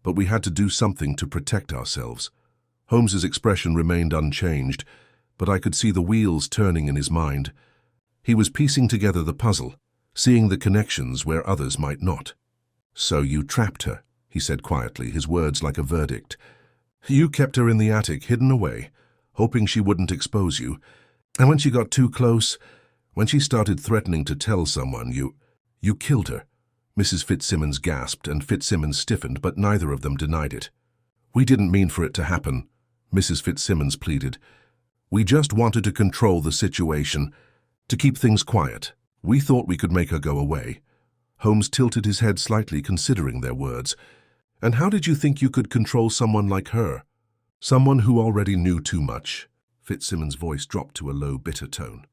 but we had to do something to protect ourselves." Holmes's expression remained unchanged, but I could see the wheels turning in his mind. He was piecing together the puzzle, seeing the connections where others might not. "So you trapped her," he said quietly, his words like a verdict. "You kept her in the attic, hidden away, hoping she wouldn't expose you. And when she got too close, when she started threatening to tell someone, you killed her." Mrs. Fitzsimmons gasped, and Fitzsimmons stiffened, but neither of them denied it. "We didn't mean for it to happen," Mrs. Fitzsimmons pleaded. "We just wanted to control the situation, to keep things quiet. We thought we could make her go away." Holmes tilted his head slightly, considering their words. "And how did you think you could control someone like her? Someone who already knew too much?" Fitzsimmons' voice dropped to a low, bitter tone.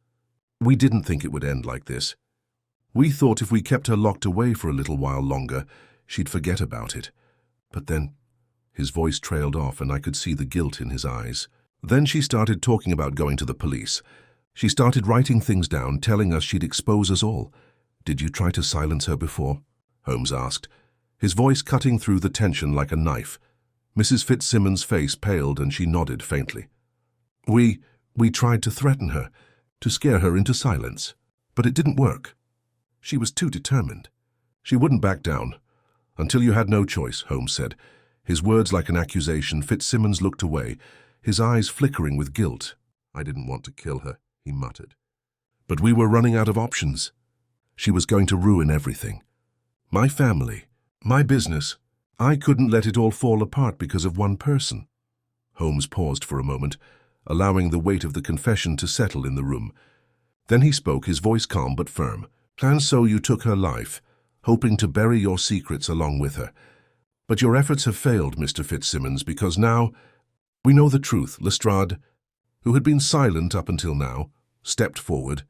"We didn't think it would end like this. We thought if we kept her locked away for a little while longer, she'd forget about it. But then—" His voice trailed off, and I could see the guilt in his eyes. "Then she started talking about going to the police. She started writing things down, telling us she'd expose us all. Did you try to silence her before?" Holmes asked, his voice cutting through the tension like a knife. Mrs. Fitzsimmons' face paled, and she nodded faintly. We tried to threaten her, to scare her into silence. But it didn't work. She was too determined. She wouldn't back down. Until you had no choice," Holmes said, his words like an accusation. Fitzsimmons looked away, his eyes flickering with guilt. "I didn't want to kill her," he muttered. But we were running out of options. She was going to ruin everything. My family, my business. I couldn't let it all fall apart because of one person. Holmes paused for a moment, allowing the weight of the confession to settle in the room. Then he spoke, his voice calm but firm. "And so you took her life, hoping to bury your secrets along with her. But your efforts have failed, Mr. Fitzsimmons, because now we know the truth." Lestrade, who had been silent up until now, stepped forward,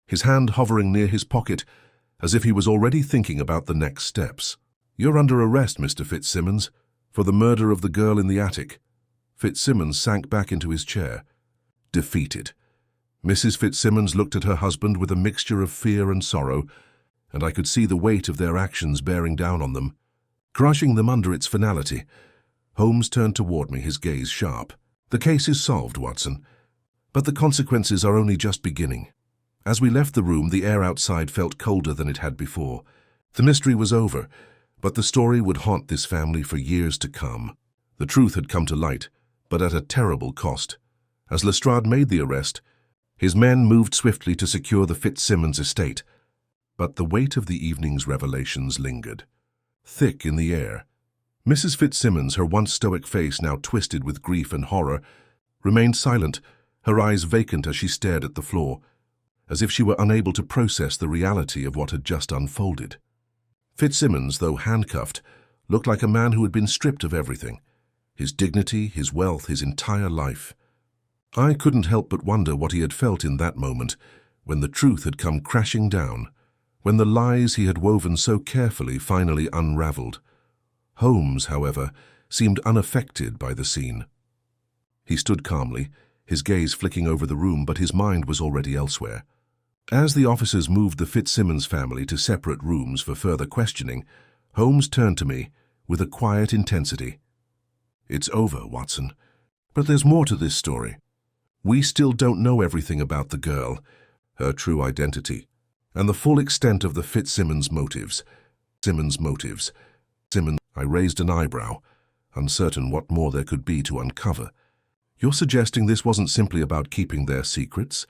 his hand hovering near his pocket, as if he was already thinking about the next steps. "You're under arrest, Mr. Fitzsimmons, for the murder of the girl in the attic." Fitzsimmons sank back into his chair, defeated. Mrs. Fitzsimmons looked at her husband with a mixture of fear and sorrow, and I could see the weight of their actions bearing down on them, crushing them under its finality. Holmes turned toward me, his gaze sharp. "The case is solved, Watson, but the consequences are only just beginning." As we left the room, the air outside felt colder than it had before. The mystery was over, but the story would haunt this family for years to come. The truth had come to light, but at a terrible cost. As Lestrade made the arrest, his men moved swiftly to secure the Fitzsimmons estate. But the weight of the evening's revelations lingered, thick in the air. Mrs. Fitzsimmons, her once stoic face now twisted with grief and horror, remained silent, her eyes vacant as she stared at the floor, as if she were unable to process the reality of what had just unfolded. Fitzsimmons, though handcuffed, looked like a man who had been stripped of everything: his dignity, his wealth, his entire life. I couldn't help but wonder what he had felt in that moment, when the truth had come crashing down, when the lies he had woven so carefully finally unraveled. Holmes, however, seemed unaffected by the scene. He stood calmly, his gaze flicking over the room, but his mind was already elsewhere. As the officers moved the Fitzsimmons family to separate rooms for further questioning, Holmes turned to me with a quiet intensity. "It's over, Watson. But there's more to this story. We still don't know everything about the girl, her true identity, and the full extent of the Fitzsimmons motives. I raised an eyebrow, uncertain what more there could be to uncover. "You're suggesting this wasn't simply about keeping their secrets?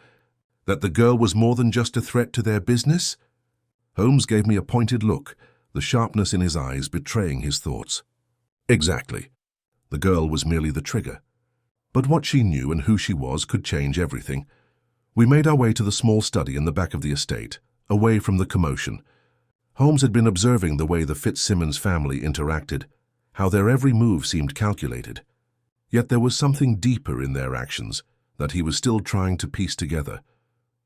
That the girl was more than just a threat to their business?" Holmes gave me a pointed look, the sharpness in his eyes betraying his thoughts. "Exactly. The girl was merely the trigger. But what she knew and who she was could change everything." We made our way to the small study in the back of the estate, away from the commotion. Holmes had been observing the way the Fitzsimmons family interacted, how their every move seemed calculated. Yet there was something deeper in their actions that he was still trying to piece together.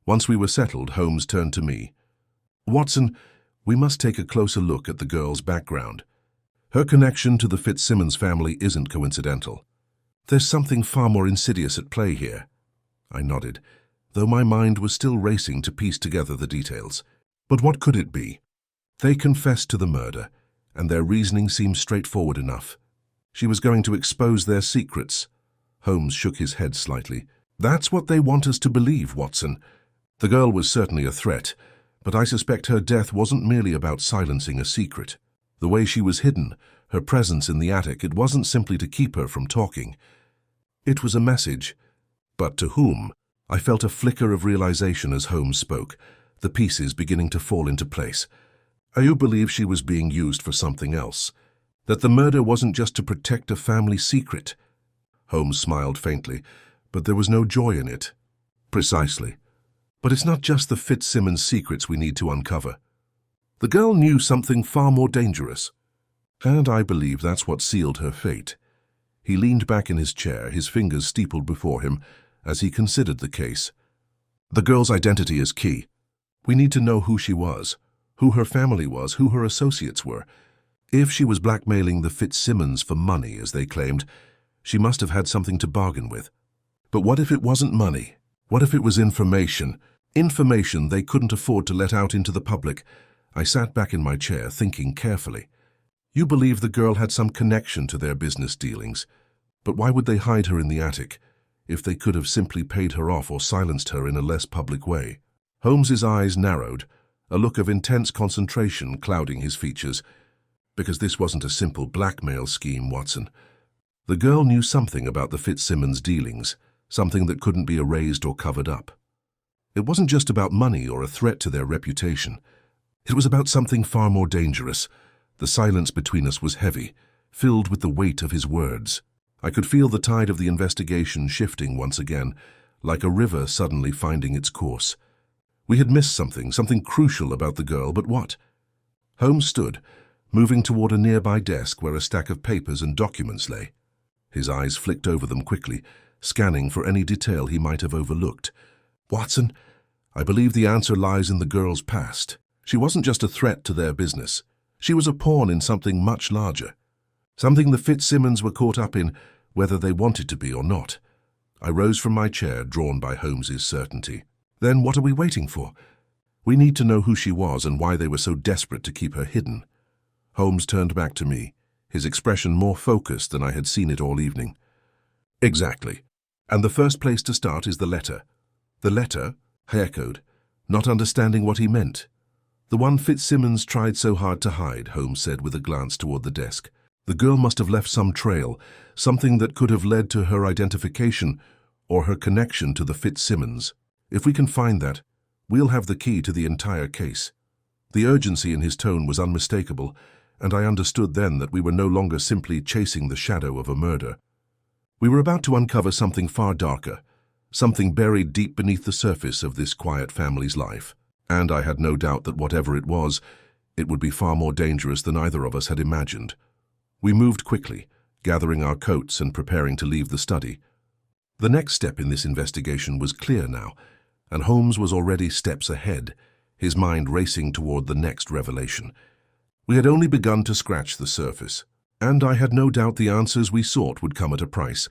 Once we were settled, Holmes turned to me. "Watson, we must take a closer look at the girl's background. Her connection to the Fitzsimmons family isn't coincidental. There's something far more insidious at play here." I nodded, though my mind was still racing to piece together the details. But what could it be? They confessed to the murder, and their reasoning seemed straightforward enough. She was going to expose their secrets. Holmes shook his head slightly. "That's what they want us to believe, Watson. The girl was certainly a threat, but I suspect her death wasn't merely about silencing a secret. The way she was hidden, her presence in the attic, it wasn't simply to keep her from talking. It was a message. But to whom?" I felt a flicker of realization as Holmes spoke, the pieces beginning to fall into place. "You believe she was being used for something else? That the murder wasn't just to protect a family secret?" Holmes smiled faintly, but there was no joy in it. "Precisely. But it's not just the Fitzsimmons secrets we need to uncover. The girl knew something far more dangerous. And I believe that's what sealed her fate." He leaned back in his chair, his fingers steepled before him, as he considered the case. "The girl's identity is key. We need to know who she was, who her family was, who her associates were. If she was blackmailing the Fitzsimmons for money, as they claimed, she must have had something to bargain with. But what if it wasn't money? What if it was information? Information they couldn't afford to let out into the public. I sat back in my chair, thinking carefully. You believe the girl had some connection to their business dealings. But why would they hide her in the attic, if they could have simply paid her off or silenced her in a less public way? Holmes's eyes narrowed, a look of intense concentration clouding his features. Because this wasn't a simple blackmail scheme, Watson. The girl knew something about the Fitzsimmons dealings, something that couldn't be erased or covered up. It wasn't just about money or a threat to their reputation. It was about something far more dangerous. The silence between us was heavy, filled with the weight of his words. I could feel the tide of the investigation shifting once again, like a river suddenly finding its course. We had missed something crucial about the girl, but what? Holmes stood, moving toward a nearby desk where a stack of papers and documents lay. His eyes flicked over them quickly, scanning for any detail he might have overlooked. Watson, I believe the answer lies in the girl's past. She wasn't just a threat to their business. She was a pawn in something much larger. Something the Fitzsimmons were caught up in, whether they wanted to be or not. I rose from my chair, drawn by Holmes's certainty. Then what are we waiting for? We need to know who she was and why they were so desperate to keep her hidden. Holmes turned back to me, his expression more focused than I had seen it all evening. Exactly. And the first place to start is the letter. The letter? I echoed, not understanding what he meant. The one Fitzsimmons tried so hard to hide, Holmes said with a glance toward the desk. The girl must have left some trail, something that could have led to her identification or her connection to the Fitzsimmons. If we can find that, we'll have the key to the entire case. The urgency in his tone was unmistakable, and I understood then that we were no longer simply chasing the shadow of a murder. We were about to uncover something far darker, something buried deep beneath the surface of this quiet family's life. And I had no doubt that whatever it was, it would be far more dangerous than either of us had imagined. We moved quickly, gathering our coats and preparing to leave the study. The next step in this investigation was clear now, and Holmes was already steps ahead, his mind racing toward the next revelation. We had only begun to scratch the surface, and I had no doubt the answers we sought would come at a price.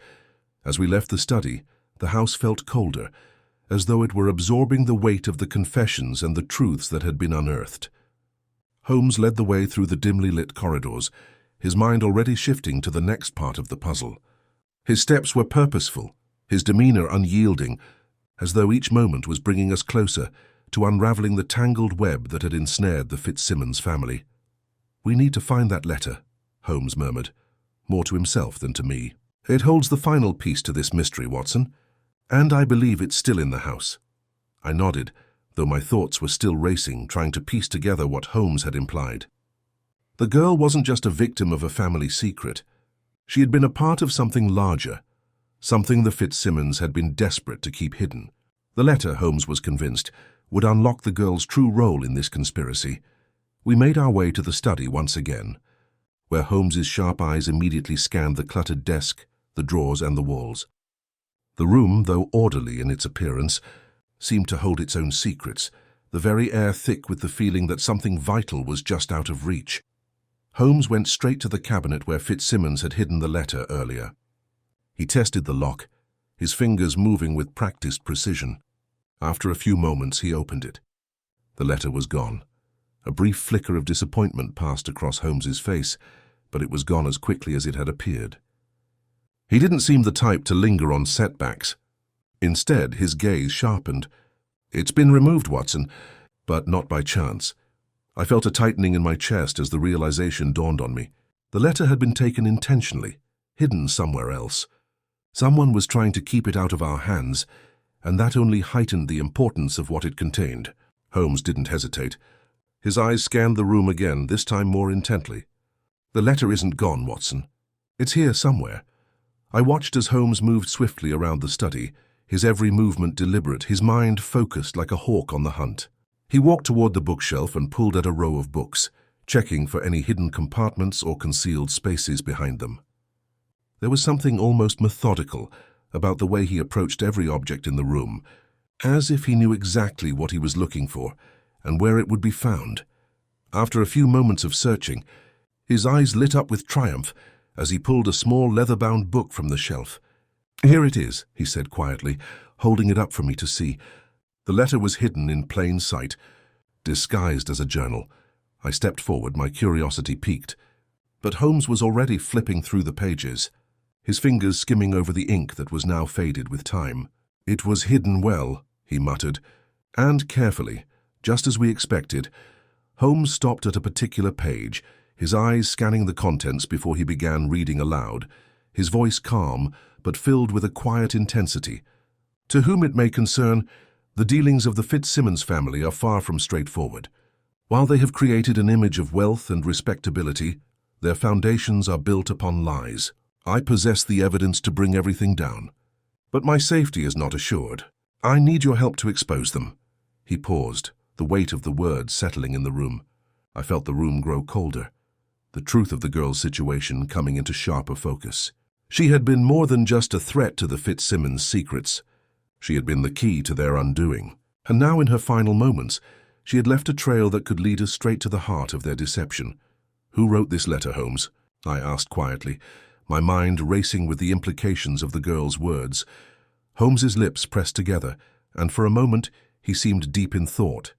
As we left the study, the house felt colder, as though it were absorbing the weight of the confessions and the truths that had been unearthed. Holmes led the way through the dimly lit corridors, his mind already shifting to the next part of the puzzle. His steps were purposeful, his demeanor unyielding, as though each moment was bringing us closer to unraveling the tangled web that had ensnared the Fitzsimmons family. "We need to find that letter," Holmes murmured, more to himself than to me. "It holds the final piece to this mystery, Watson, and I believe it's still in the house." I nodded, though my thoughts were still racing, trying to piece together what Holmes had implied. The girl wasn't just a victim of a family secret. She had been a part of something larger, something the Fitzsimmons had been desperate to keep hidden. The letter, Holmes was convinced, would unlock the girl's true role in this conspiracy. We made our way to the study once again, where Holmes's sharp eyes immediately scanned the cluttered desk, the drawers and the walls. The room, though orderly in its appearance, seemed to hold its own secrets, the very air thick with the feeling that something vital was just out of reach. Holmes went straight to the cabinet where Fitzsimmons had hidden the letter earlier. He tested the lock, his fingers moving with practiced precision. After a few moments, he opened it. The letter was gone. A brief flicker of disappointment passed across Holmes's face, but it was gone as quickly as it had appeared. He didn't seem the type to linger on setbacks. Instead, his gaze sharpened. "It's been removed, Watson, but not by chance." I felt a tightening in my chest as the realization dawned on me. The letter had been taken intentionally, hidden somewhere else. Someone was trying to keep it out of our hands, and that only heightened the importance of what it contained. Holmes didn't hesitate. His eyes scanned the room again, this time more intently. "The letter isn't gone, Watson. It's here somewhere." I watched as Holmes moved swiftly around the study, his every movement deliberate, his mind focused like a hawk on the hunt. He walked toward the bookshelf and pulled at a row of books, checking for any hidden compartments or concealed spaces behind them. There was something almost methodical about the way he approached every object in the room, as if he knew exactly what he was looking for and where it would be found. After a few moments of searching, his eyes lit up with triumph as he pulled a small leather-bound book from the shelf. "Here it is," he said quietly, holding it up for me to see. The letter was hidden in plain sight, disguised as a journal. I stepped forward, my curiosity piqued. But Holmes was already flipping through the pages, his fingers skimming over the ink that was now faded with time. "It was hidden well," he muttered, and carefully, just as we expected. Holmes stopped at a particular page, his eyes scanning the contents before he began reading aloud, his voice calm but filled with a quiet intensity. "To whom it may concern, The dealings of the Fitzsimmons family are far from straightforward. While they have created an image of wealth and respectability, their foundations are built upon lies. I possess the evidence to bring everything down. But my safety is not assured. I need your help to expose them. He paused, the weight of the words settling in the room. I felt the room grow colder, the truth of the girl's situation coming into sharper focus. She had been more than just a threat to the Fitzsimmons' secrets. She had been the key to their undoing. And now in her final moments, she had left a trail that could lead us straight to the heart of their deception. "Who wrote this letter, Holmes?" I asked quietly, my mind racing with the implications of the girl's words. Holmes's lips pressed together, and for a moment he seemed deep in thought.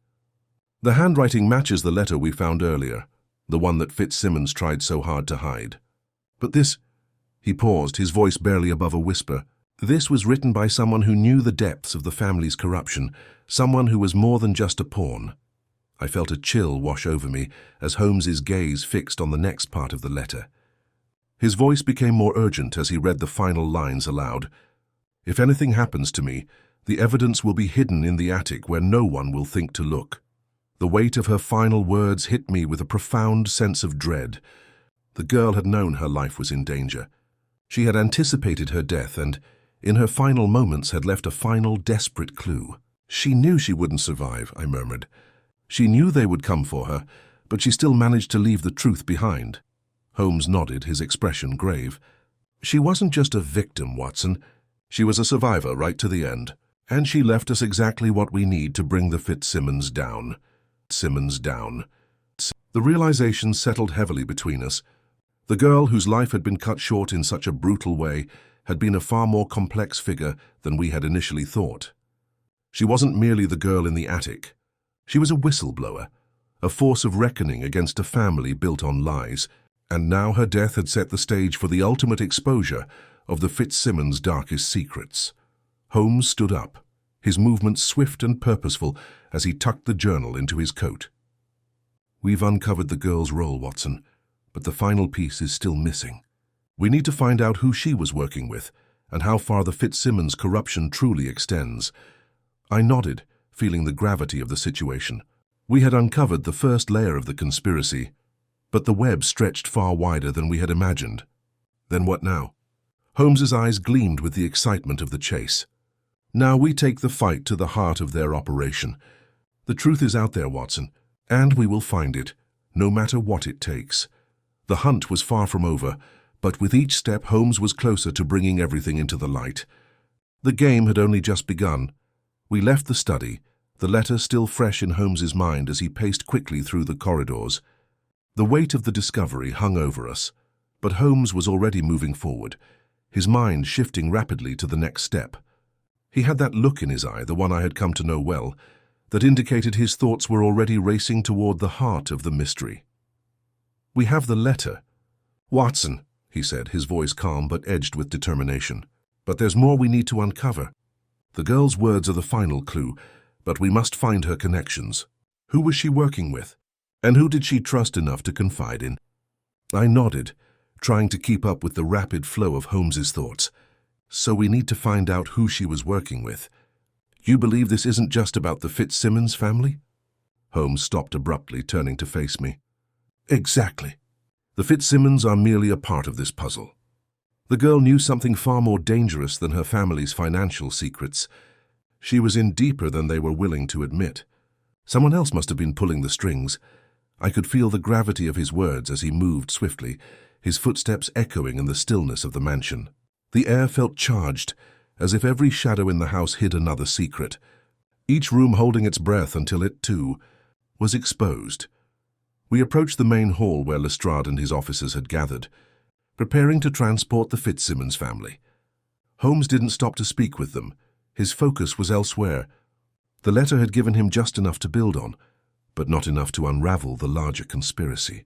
"The handwriting matches the letter we found earlier, the one that Fitzsimmons tried so hard to hide. But this—" He paused, his voice barely above a whisper. "This was written by someone who knew the depths of the family's corruption, someone who was more than just a pawn." I felt a chill wash over me as Holmes's gaze fixed on the next part of the letter. His voice became more urgent as he read the final lines aloud. "If anything happens to me, the evidence will be hidden in the attic where no one will think to look." The weight of her final words hit me with a profound sense of dread. The girl had known her life was in danger. She had anticipated her death and, in her final moments, had left a final desperate clue. "She knew she wouldn't survive," I murmured. "She knew they would come for her, but she still managed to leave the truth behind." Holmes nodded, his expression grave. "She wasn't just a victim, Watson. She was a survivor right to the end. And she left us exactly what we need to bring the Fitzsimmons down." Simmons down. The realization settled heavily between us. The girl whose life had been cut short in such a brutal way had been a far more complex figure than we had initially thought. She wasn't merely the girl in the attic. She was a whistleblower, a force of reckoning against a family built on lies, and now her death had set the stage for the ultimate exposure of the Fitzsimmons' darkest secrets. Holmes stood up, his movements swift and purposeful as he tucked the journal into his coat. "We've uncovered the girl's role, Watson, but the final piece is still missing. We need to find out who she was working with and how far the Fitzsimmons' corruption truly extends." I nodded, feeling the gravity of the situation. We had uncovered the first layer of the conspiracy, but the web stretched far wider than we had imagined. Then what now? Holmes's eyes gleamed with the excitement of the chase. "Now we take the fight to the heart of their operation. The truth is out there, Watson, and we will find it, no matter what it takes." The hunt was far from over, but with each step Holmes was closer to bringing everything into the light. The game had only just begun. We left the study, the letter still fresh in Holmes's mind as he paced quickly through the corridors. The weight of the discovery hung over us, but Holmes was already moving forward, his mind shifting rapidly to the next step. He had that look in his eye, the one I had come to know well, that indicated his thoughts were already racing toward the heart of the mystery. "We have the letter." "Watson," he said, his voice calm but edged with determination. "But there's more we need to uncover. The girl's words are the final clue, but we must find her connections. Who was she working with? And who did she trust enough to confide in?" I nodded, trying to keep up with the rapid flow of Holmes's thoughts. "So we need to find out who she was working with. You believe this isn't just about the Fitzsimmons family?" Holmes stopped abruptly, turning to face me. "Exactly. The Fitzsimmons are merely a part of this puzzle. The girl knew something far more dangerous than her family's financial secrets. She was in deeper than they were willing to admit. Someone else must have been pulling the strings." I could feel the gravity of his words as he moved swiftly, his footsteps echoing in the stillness of the mansion. The air felt charged, as if every shadow in the house hid another secret, each room holding its breath until it, too, was exposed. We approached the main hall where Lestrade and his officers had gathered, preparing to transport the Fitzsimmons family. Holmes didn't stop to speak with them. His focus was elsewhere. The letter had given him just enough to build on, but not enough to unravel the larger conspiracy.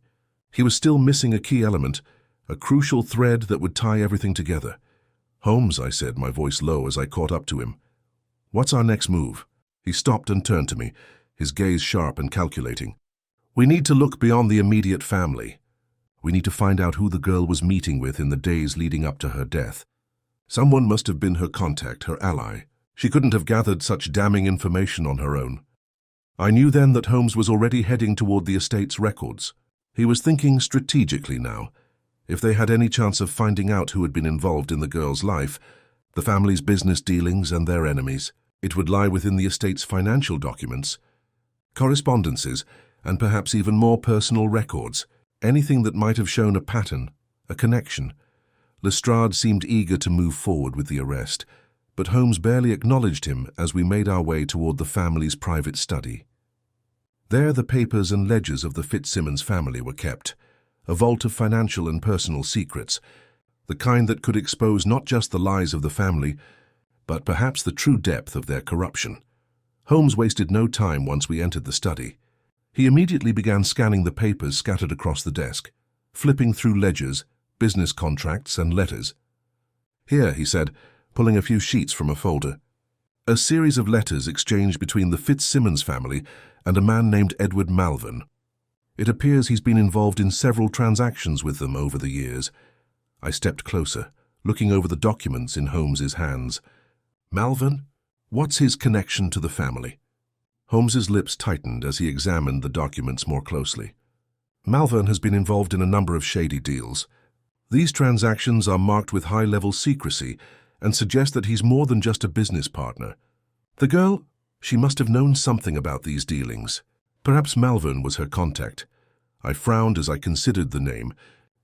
He was still missing a key element, a crucial thread that would tie everything together. "Holmes," I said, my voice low as I caught up to him. "What's our next move?" He stopped and turned to me, his gaze sharp and calculating. "We need to look beyond the immediate family. We need to find out who the girl was meeting with in the days leading up to her death. Someone must have been her contact, her ally. She couldn't have gathered such damning information on her own. I knew then that Holmes was already heading toward the estate's records. He was thinking strategically now. If they had any chance of finding out who had been involved in the girl's life, the family's business dealings and their enemies, it would lie within the estate's financial documents, correspondences, and perhaps even more personal records, anything that might have shown a pattern, a connection. Lestrade seemed eager to move forward with the arrest, but Holmes barely acknowledged him as we made our way toward the family's private study. There the papers and ledgers of the Fitzsimmons family were kept, a vault of financial and personal secrets, the kind that could expose not just the lies of the family, but perhaps the true depth of their corruption. Holmes wasted no time once we entered the study. He immediately began scanning the papers scattered across the desk, flipping through ledgers, business contracts, and letters. "Here," he said, pulling a few sheets from a folder. "A series of letters exchanged between the Fitzsimmons family and a man named Edward Malvern. It appears he's been involved in several transactions with them over the years." I stepped closer, looking over the documents in Holmes's hands. "Malvern? What's his connection to the family?" Holmes's lips tightened as he examined the documents more closely. "Malvern has been involved in a number of shady deals. These transactions are marked with high-level secrecy and suggest that he's more than just a business partner. The girl, she must have known something about these dealings. Perhaps Malvern was her contact." I frowned as I considered the name.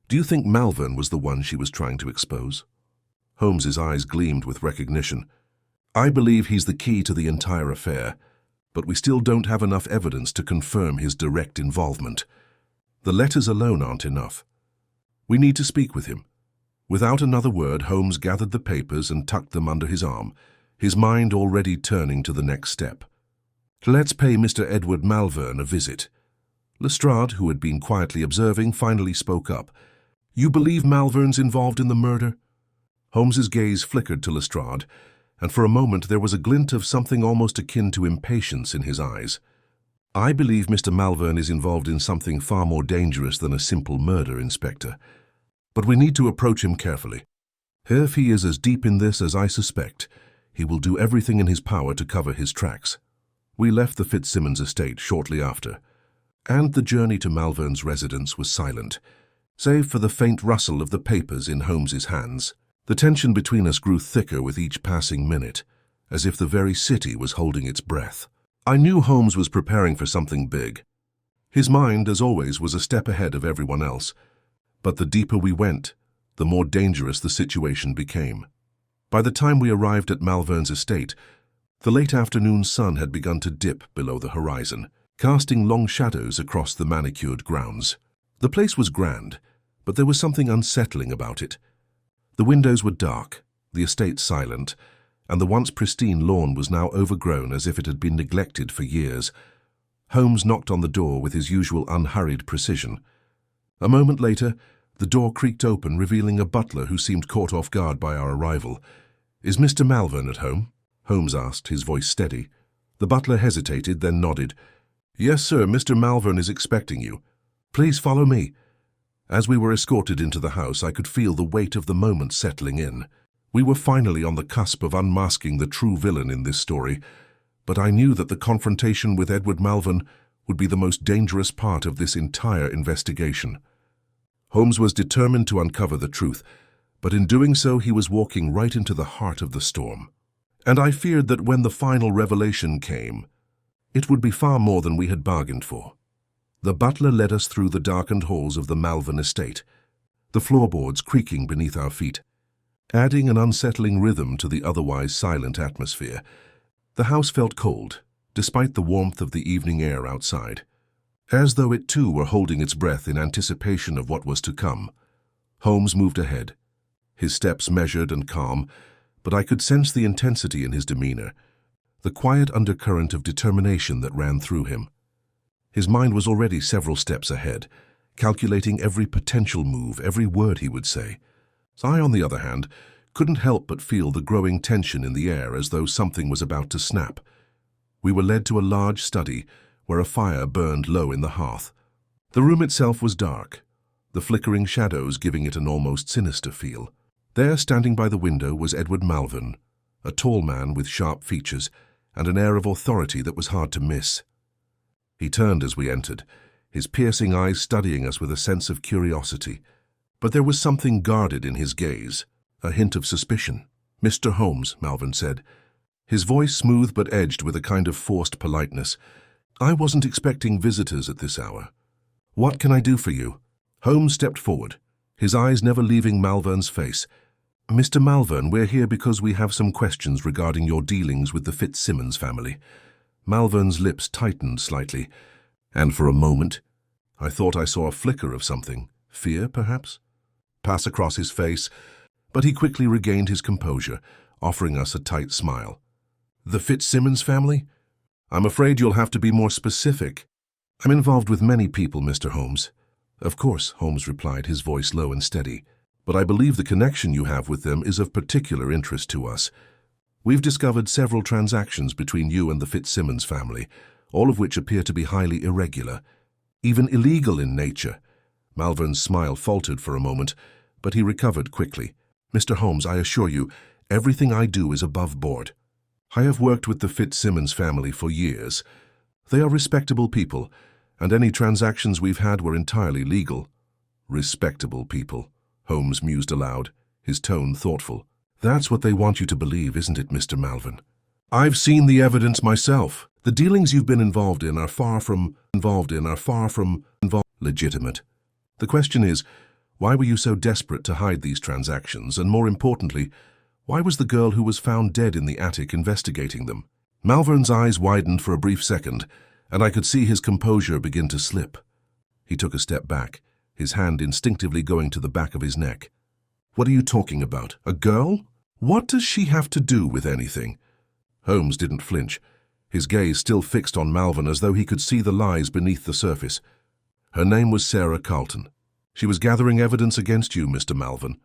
"Do you think Malvern was the one she was trying to expose?" Holmes's eyes gleamed with recognition. "I believe he's the key to the entire affair, but we still don't have enough evidence to confirm his direct involvement. The letters alone aren't enough. We need to speak with him." Without another word, Holmes gathered the papers and tucked them under his arm, his mind already turning to the next step. "Let's pay Mr. Edward Malvern a visit." Lestrade, who had been quietly observing, finally spoke up. "You believe Malvern's involved in the murder?" Holmes's gaze flickered to Lestrade, and for a moment there was a glint of something almost akin to impatience in his eyes. "I believe Mr. Malvern is involved in something far more dangerous than a simple murder, Inspector. But we need to approach him carefully. If he is as deep in this as I suspect, he will do everything in his power to cover his tracks." We left the Fitzsimmons estate shortly after, and the journey to Malvern's residence was silent, save for the faint rustle of the papers in Holmes's hands. The tension between us grew thicker with each passing minute, as if the very city was holding its breath. I knew Holmes was preparing for something big. His mind, as always, was a step ahead of everyone else, but the deeper we went, the more dangerous the situation became. By the time we arrived at Malvern's estate, the late afternoon sun had begun to dip below the horizon, casting long shadows across the manicured grounds. The place was grand, but there was something unsettling about it. The windows were dark, the estate silent, and the once pristine lawn was now overgrown as if it had been neglected for years. Holmes knocked on the door with his usual unhurried precision. A moment later, the door creaked open, revealing a butler who seemed caught off guard by our arrival. "Is Mr. Malvern at home?" Holmes asked, his voice steady. The butler hesitated, then nodded. "Yes, sir, Mr. Malvern is expecting you. Please follow me." As we were escorted into the house, I could feel the weight of the moment settling in. We were finally on the cusp of unmasking the true villain in this story, but I knew that the confrontation with Edward Malvern would be the most dangerous part of this entire investigation. Holmes was determined to uncover the truth, but in doing so he was walking right into the heart of the storm. And I feared that when the final revelation came, it would be far more than we had bargained for. The butler led us through the darkened halls of the Malvern estate, the floorboards creaking beneath our feet, adding an unsettling rhythm to the otherwise silent atmosphere. The house felt cold, despite the warmth of the evening air outside, as though it too were holding its breath in anticipation of what was to come. Holmes moved ahead, his steps measured and calm, but I could sense the intensity in his demeanor, the quiet undercurrent of determination that ran through him. His mind was already several steps ahead, calculating every potential move, every word he would say. I, on the other hand, couldn't help but feel the growing tension in the air as though something was about to snap. We were led to a large study where a fire burned low in the hearth. The room itself was dark, the flickering shadows giving it an almost sinister feel. There, standing by the window, was Edward Malvern, a tall man with sharp features and an air of authority that was hard to miss. He turned as we entered, his piercing eyes studying us with a sense of curiosity. But there was something guarded in his gaze, a hint of suspicion. "Mr. Holmes," Malvern said, his voice smooth but edged with a kind of forced politeness. "I wasn't expecting visitors at this hour. What can I do for you?" Holmes stepped forward, his eyes never leaving Malvern's face. "Mr. Malvern, we're here because we have some questions regarding your dealings with the Fitzsimmons family." Malvern's lips tightened slightly, and for a moment, I thought I saw a flicker of something, fear perhaps, pass across his face, but he quickly regained his composure, offering us a tight smile. "The Fitzsimmons family? I'm afraid you'll have to be more specific." "I'm involved with many people, Mr. Holmes." "Of course," Holmes replied, his voice low and steady, "but I believe the connection you have with them is of particular interest to us. We've discovered several transactions between you and the Fitzsimmons family, all of which appear to be highly irregular, even illegal in nature." Malvern's smile faltered for a moment, but he recovered quickly. "Mr. Holmes, I assure you, everything I do is above board. I have worked with the Fitzsimmons family for years. They are respectable people, and any transactions we've had were entirely legal." "Respectable people," Holmes mused aloud, his tone thoughtful. "That's what they want you to believe, isn't it, Mr. Malvern? I've seen the evidence myself. The dealings you've been involved in are far from legitimate. The question is, why were you so desperate to hide these transactions, and more importantly, why was the girl who was found dead in the attic investigating them?" Malvern's eyes widened for a brief second, and I could see his composure begin to slip. He took a step back, his hand instinctively going to the back of his neck. "What are you talking about? A girl? What does she have to do with anything?" Holmes didn't flinch, his gaze still fixed on Malvern as though he could see the lies beneath the surface. "Her name was Sarah Carlton. She was gathering evidence against you, Mr. Malvern.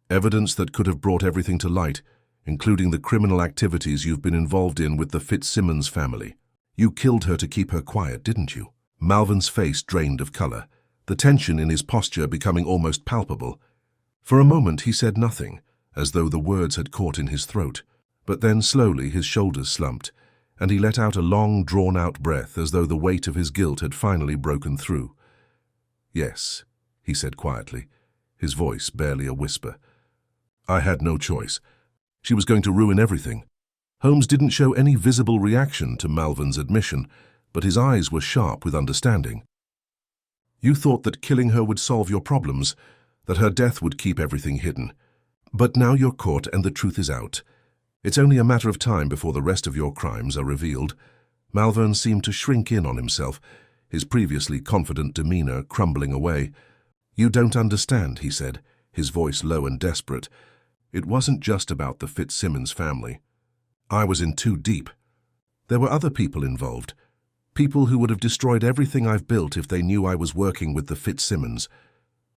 Evidence that could have brought everything to light, including the criminal activities you've been involved in with the Fitzsimmons family. You killed her to keep her quiet, didn't you?" Malvern's face drained of color, the tension in his posture becoming almost palpable. For a moment he said nothing, as though the words had caught in his throat, but then slowly his shoulders slumped, and he let out a long, drawn-out breath as though the weight of his guilt had finally broken through. "Yes," he said quietly, his voice barely a whisper. "I had no choice. She was going to ruin everything." Holmes didn't show any visible reaction to Malvern's admission, but his eyes were sharp with understanding. "You thought that killing her would solve your problems, that her death would keep everything hidden. But now you're caught and the truth is out. It's only a matter of time before the rest of your crimes are revealed." Malvern seemed to shrink in on himself, his previously confident demeanor crumbling away. "You don't understand," he said, his voice low and desperate. "It wasn't just about the Fitzsimmons family. I was in too deep. There were other people involved, people who would have destroyed everything I've built if they knew I was working with the Fitzsimmons.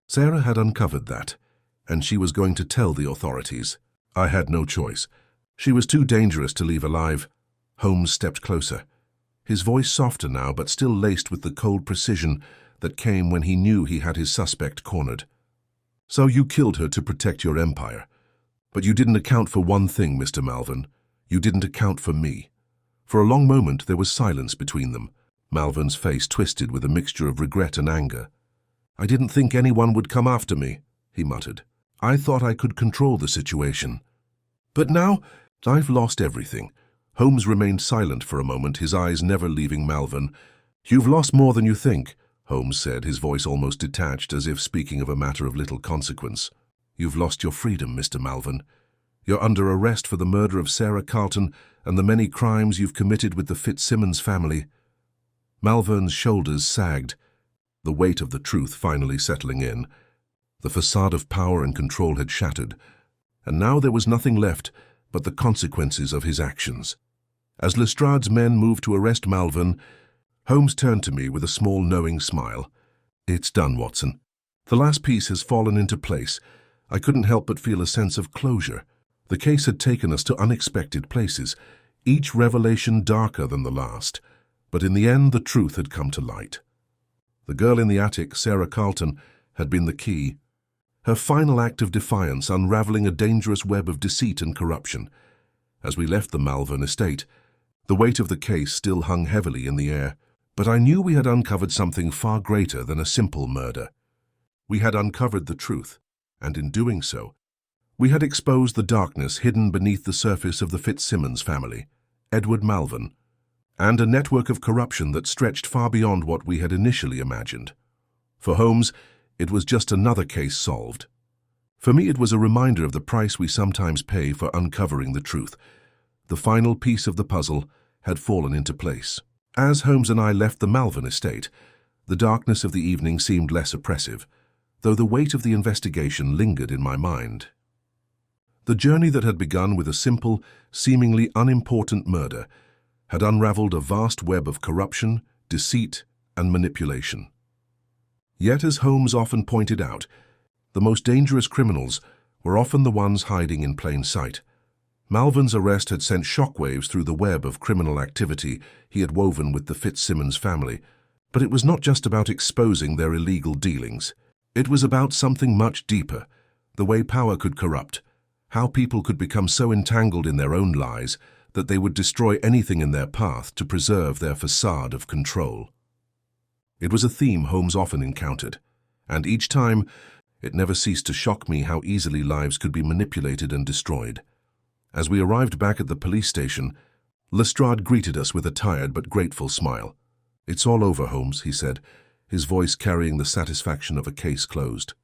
Sarah had uncovered that, and she was going to tell the authorities. I had no choice. She was too dangerous to leave alive." Holmes stepped closer, his voice softer now but still laced with the cold precision that came when he knew he had his suspect cornered. "So you killed her to protect your empire. But you didn't account for one thing, Mr. Malvern. You didn't account for me." For a long moment there was silence between them, Malvern's face twisted with a mixture of regret and anger. "I didn't think anyone would come after me," he muttered. "I thought I could control the situation. But now I've lost everything." Holmes remained silent for a moment, his eyes never leaving Malvern. "You've lost more than you think," Holmes said, his voice almost detached, as if speaking of a matter of little consequence. "You've lost your freedom, Mr. Malvern. You're under arrest for the murder of Sarah Carlton and the many crimes you've committed with the Fitzsimmons family." Malvern's shoulders sagged, the weight of the truth finally settling in. The facade of power and control had shattered, and now there was nothing left but the consequences of his actions. As Lestrade's men moved to arrest Malvern, Holmes turned to me with a small knowing smile. "It's done, Watson. The last piece has fallen into place." I couldn't help but feel a sense of closure. The case had taken us to unexpected places, each revelation darker than the last, but in the end the truth had come to light. The girl in the attic, Sarah Carlton, had been the key. Her final act of defiance unraveling a dangerous web of deceit and corruption. As we left the Malvern estate, the weight of the case still hung heavily in the air, but I knew we had uncovered something far greater than a simple murder. We had uncovered the truth, and in doing so, we had exposed the darkness hidden beneath the surface of the Fitzsimmons family, Edward Malvern, and a network of corruption that stretched far beyond what we had initially imagined. For Holmes, it was just another case solved. For me, it was a reminder of the price we sometimes pay for uncovering the truth. The final piece of the puzzle had fallen into place. As Holmes and I left the Malvern estate, the darkness of the evening seemed less oppressive, though the weight of the investigation lingered in my mind. The journey that had begun with a simple, seemingly unimportant murder had unraveled a vast web of corruption, deceit, and manipulation. Yet, as Holmes often pointed out, the most dangerous criminals were often the ones hiding in plain sight. Malvern's arrest had sent shockwaves through the web of criminal activity he had woven with the Fitzsimmons family, but it was not just about exposing their illegal dealings. It was about something much deeper, the way power could corrupt, how people could become so entangled in their own lies that they would destroy anything in their path to preserve their facade of control. It was a theme Holmes often encountered, and each time it never ceased to shock me how easily lives could be manipulated and destroyed. As we arrived back at the police station, Lestrade greeted us with a tired but grateful smile. "It's all over, Holmes," he said, his voice carrying the satisfaction of a case closed.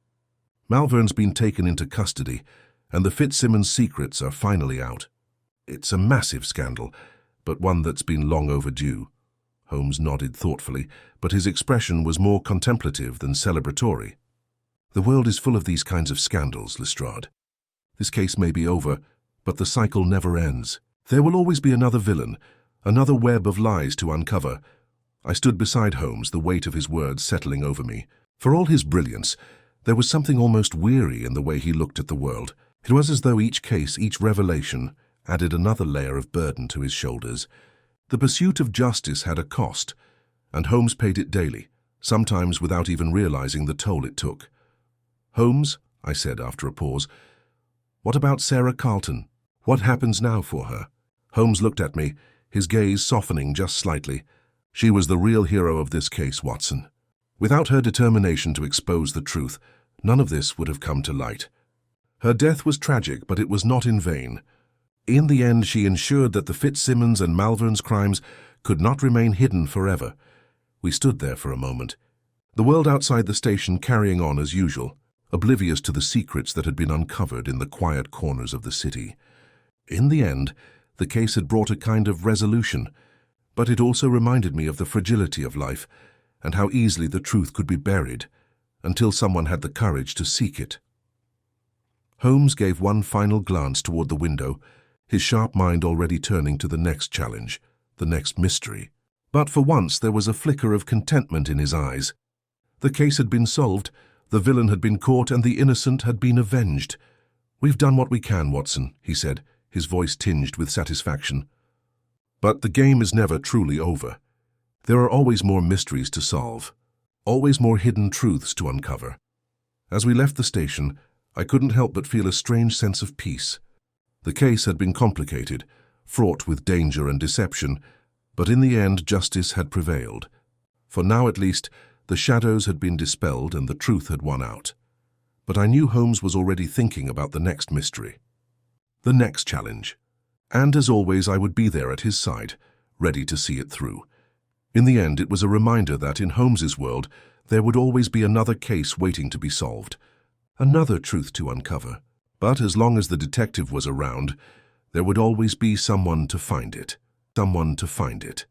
"Malvern's been taken into custody, and the Fitzsimmons secrets are finally out. It's a massive scandal, but one that's been long overdue." Holmes nodded thoughtfully, but his expression was more contemplative than celebratory. "The world is full of these kinds of scandals, Lestrade. This case may be over, but the cycle never ends. There will always be another villain, another web of lies to uncover." I stood beside Holmes, the weight of his words settling over me. For all his brilliance, there was something almost weary in the way he looked at the world. It was as though each case, each revelation, added another layer of burden to his shoulders. The pursuit of justice had a cost, and Holmes paid it daily, sometimes without even realizing the toll it took. "Holmes," I said after a pause, "what about Sarah Carlton? What happens now for her?" Holmes looked at me, his gaze softening just slightly. "She was the real hero of this case, Watson. Without her determination to expose the truth, none of this would have come to light. Her death was tragic, but it was not in vain. In the end, she ensured that the Fitzsimmons and Malvern's crimes could not remain hidden forever." We stood there for a moment, the world outside the station carrying on as usual, oblivious to the secrets that had been uncovered in the quiet corners of the city. In the end, the case had brought a kind of resolution, but it also reminded me of the fragility of life and how easily the truth could be buried until someone had the courage to seek it. Holmes gave one final glance toward the window, his sharp mind already turning to the next challenge, the next mystery. But for once there was a flicker of contentment in his eyes. The case had been solved, the villain had been caught, and the innocent had been avenged. "We've done what we can, Watson," he said, his voice tinged with satisfaction. "But the game is never truly over. There are always more mysteries to solve, always more hidden truths to uncover." As we left the station, I couldn't help but feel a strange sense of peace. The case had been complicated, fraught with danger and deception, but in the end justice had prevailed. For now at least, the shadows had been dispelled and the truth had won out. But I knew Holmes was already thinking about the next mystery, the next challenge. And as always, I would be there at his side, ready to see it through. In the end, it was a reminder that in Holmes's world, there would always be another case waiting to be solved, another truth to uncover. But as long as the detective was around, there would always be someone to find it. Someone to find it.